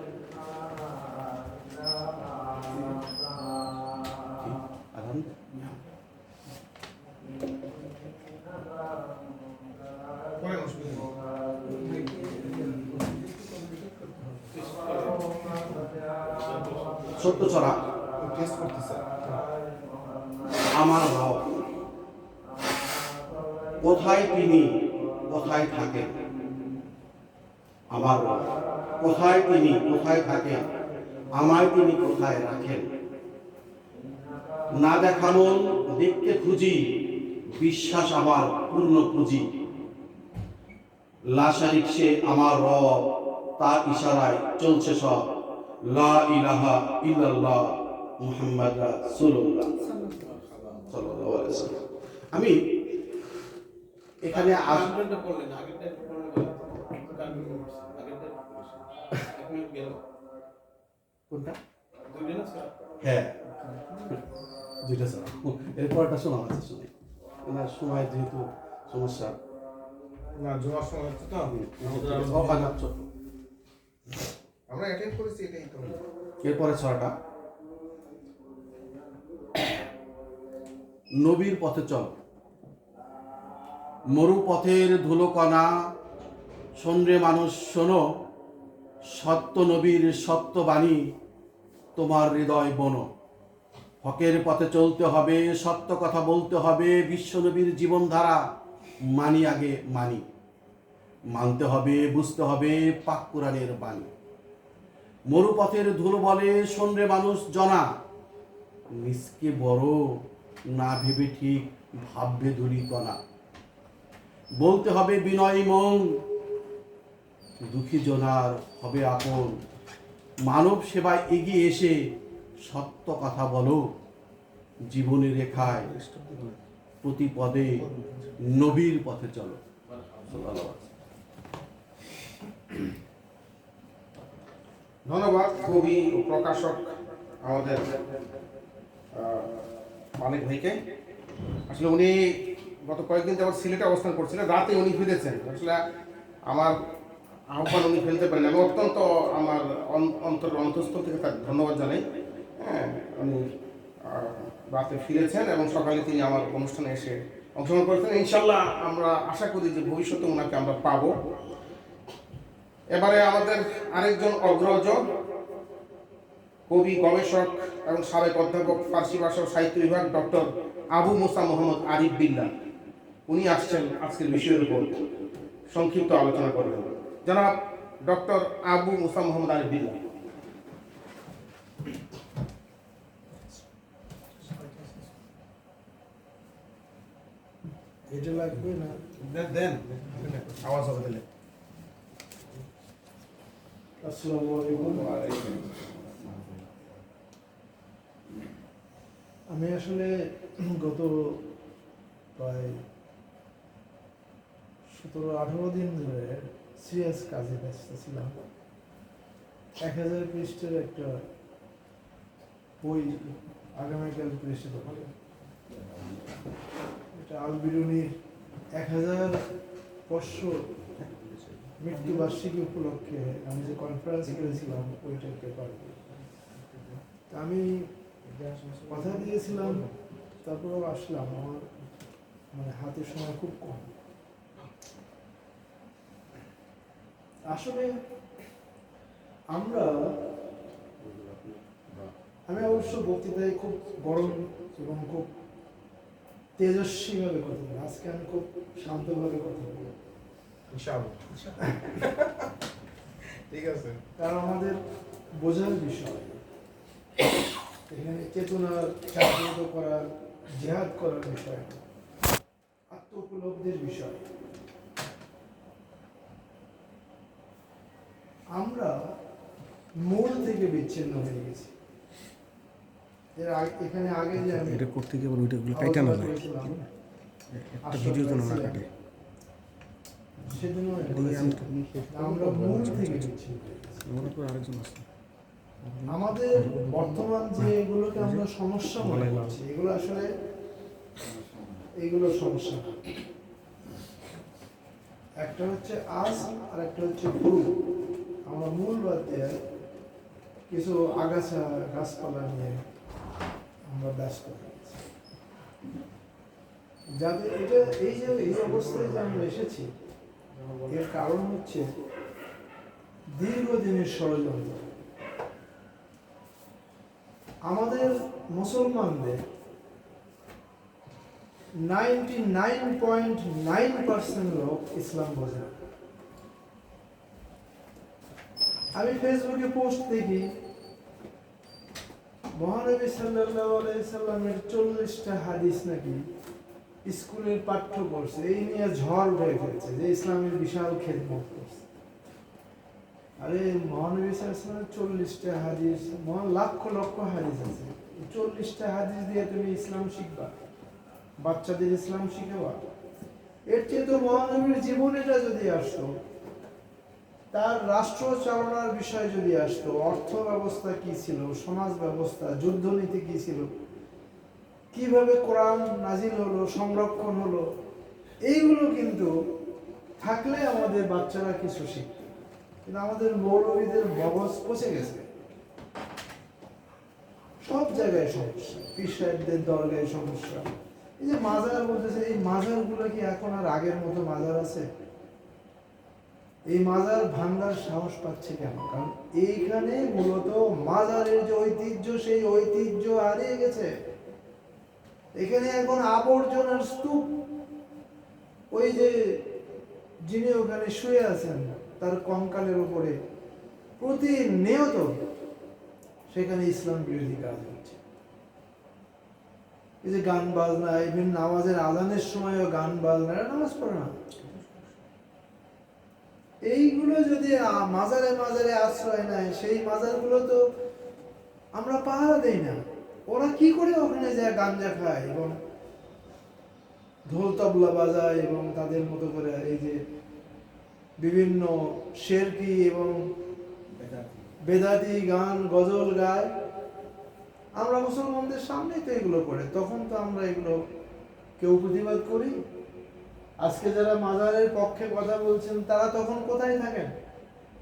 ছোট্ট ছড়া, আমার ভাব, কোথায় তিনি কোথায় থাকেন, আমার ভাব, কোথায় তিনি কোথায় থাকেন, আমায় তিনি কোথায় রাখেন। না দেখা মন দেখতে খুঁজি, বিশ্বাস আমার পূর্ণ পুঁজি। লাশারিক সে আমার রব, তার ইশারায় চলছে সব। লা ইলাহা ইল্লাল্লাহ মুহাম্মাদ রাসূলুল্লাহ সাল্লাল্লাহু আলাইহি ওয়াসাল্লাম। আমি এখানে কোনটা? হ্যাঁ, দুইটা স্যার, এরপরটা শোনা হচ্ছে, শুনে ওনার সময় যেহেতু সমস্যা না, জমার সময় হচ্ছে তো আমরা অ্যাটেন্ড করেছি, এটাই তো। এরপরে ছড়াটা, নবীর পথে চল, মরু পথের ধুলোকণা, শোনরে মানুষ শোনো, সত্য নবীর সত্য বাণী তোমার হৃদয় বনো। হকের পথে চলতে হবে, সত্য কথা বলতে হবে, বিশ্বনবীর জীবনধারা মানি আগে মানি, মানতে হবে বুঝতে হবে পাক কোরআনের বাণী। মরুপথের ধুলো বলে শোনরে মানুষ জনা, নিজকে বড় না ভেবে ঠিক ভাববে ধুলি কণা। বলতে হবে বিনয়ী মন, দুঃখী জনার হবে আপন। মানব সেবায় এগিয়ে এসে সত্য কথা বলো, জীবনের রেখায় প্রতি পদে নবীর পথে চলো। ধন্যবাদ কবি ও প্রকাশক আমাদের মালিক ভাইকে। আসলে উনি গত কয়েকদিন যাবত সিলেটে অবস্থান করছিলেন, রাতে উনি ফিরেছেন। আসলে আমার আহ্বান উনি ফেলতে পারেন, আমি অত্যন্ত আমার অন্তঃস্থল থেকে তার ধন্যবাদ জানাই। হ্যাঁ, উনি রাতে ফিরেছেন এবং সকালে তিনি আমার অনুষ্ঠানে এসে অংশগ্রহণ করেছেন। ইনশাল্লাহ আমরা আশা করি যে ভবিষ্যতে ওনাকে আমরা পাবো। এবারে আমাদের আরেকজন অগ্রজ কবি, গবেষক এবং সাবেক অধ্যাপক ফার্সি ভাষা ও সাহিত্য বিভাগ ডক্টর আবু মুসা মোহাম্মদ আরিফ বিল্লাহ, উনি আসছেন আজকের বিষয়ের উপর সংক্ষিপ্ত আলোচনা করবেন। জনাব ডক্টর আবু মুসা মোহাম্মদ আরিফ বিল্লাহ। এটা লাগবে না? দেন আওয়াজ হবে দিলে। আসসালামু আলাইকুম। আমি আসলে গত প্রায় 17-18 দিন ধরে সিরিয়াস কাজে ব্যস্ত ছিলাম। 1000 পৃষ্ঠার একটা বই আগামীকাল প্রেসে দেবো। এটা আল বিরুনির 1000 মৃত্যুবার্ষিকী উপলক্ষে আমি যে কনফারেন্স করেছিলাম ওইটার পেপার। আমি কথা দিয়েছিলাম, তারপরেও আসলাম। আমার মানে হাতে সময় খুব কম। আসলে আমি অবশ্য বক্তৃতায় খুব গরম এবং খুব তেজস্বীভাবে কথা বলি। আজকে আমি খুব শান্তভাবে কথা বলি, ঠিক আছে। কারণ আমাদের বোঝার বিষয় এখানে চেতনার জাগ্রত করার, জিহাদ করার বিষয়, আত্ম উপলব্ধির বিষয়। আমরা মূল থেকে বিচ্ছিন্ন হয়ে গেছি। এখানে আগে যে আমি এটা করতে গিয়ে ওইটাগুলো কাইটা না যায়, করেছিলাম, একটা ভিডিও যেন না কাটে। সেজন্য আমরা মূল থেকে বিচ্ছিন্ন হয়ে গেছি। আমার উপর আরেকজন আছে, আমাদের বর্তমান যে এগুলোকে আমরা সমস্যা মনে করছি, এগুলো আসলে এইগুলো সমস্যা না। একটা হচ্ছে আজ আর একটা হচ্ছে পুরো। আমরা মূল বাদ দিয়ে কিছু আগাছা গাছপালা নিয়ে আমরা ব্যস্ত হয়ে গেছি। যাদের এটা এই অবস্থায় যে আমরা এসেছি, এর কারণ হচ্ছে দীর্ঘদিনের ষড়যন্ত্র। আমাদের মুসলমানদের 99.9% লোক ইসলাম বোঝে না। আমি ফেসবুকে পোস্ট দেখি, মহানবী সাল্লাল্লাহু আলাইহি সাল্লামের 40টা হাদিস নাকি স্কুলের পাঠ্য করছে, এই নিয়ে ঝড় উঠে ফেলছে যে ইসলামের বিশাল খেদমত করছে। আরে মহানবী সাল্লাল্লাহু 40টা হাদিস, লক্ষ লক্ষ হাদিস আছে, 40টা হাদিস দিয়ে তুমি ইসলাম শিখবা, বাচ্চাদের ইসলাম শিখাবা? এর চেয়ে তো মহানবীর জীবনীটা যদি আসতো, তার রাষ্ট্র চালনার বিষয় যদি আসতো, অর্থ ব্যবস্থা কি ছিল, সমাজ ব্যবস্থা, যুদ্ধনীতি কি ছিল, কিভাবে কোরআন নাজিল হলো, সংরক্ষণ হলো, এইগুলো কিন্তু থাকলে আমাদের বাচ্চারা কিছু শিখত। কিন্তু আমাদের মৌলবীদের মগজ পচে গেছে। সব জায়গায় সমস্যা, পীর সাহেবদের দরগায় সমস্যা। এই যে মাজার বলতেছে, এই মাজারগুলো কি এখন আর আগের মতো মাজার আছে? এই মাজার ভাঙ্গার সাহস পাচ্ছে কেন? কারণ এইখানে মূলত মাজারের যে ঐতিহ্য, সেই ঐতিহ্য হারিয়ে গেছে। এখানে এখন আবর্জনার স্তূপ। ওই যে যিনি ওখানে শুয়ে আছেন, তার কঙ্কালের উপরে প্রতিনিয়ত সেখানে ইসলাম বিরোধী কাজ হচ্ছে। এই যে গান বাজনা, ইভেন নামাজের আজানের সময়ও গান বাজনা, এরা নামাজ পড়ে না। এইগুলো যদি মাজারে মাজারে আশ্রয় নেয়, সেই মাজারগুলো তো আমরা পাহারা দেই না। ওরা কি করে ওখানে যায় গাঞ্জা খায় এবং ঢোল তবলা বাজায় এবং তাদের মতো করে এই যে বিভিন্ন শেরকি এবং বেদাতি গান গজল গায়। আমরা মুসলমানদের সামনেই তো এগুলো করে, তখন তো আমরা এগুলো কেউ প্রতিবাদ করি। আজকে যারা মাজারের পক্ষে কথা বলছেন তারা তখন কোথায় থাকেন?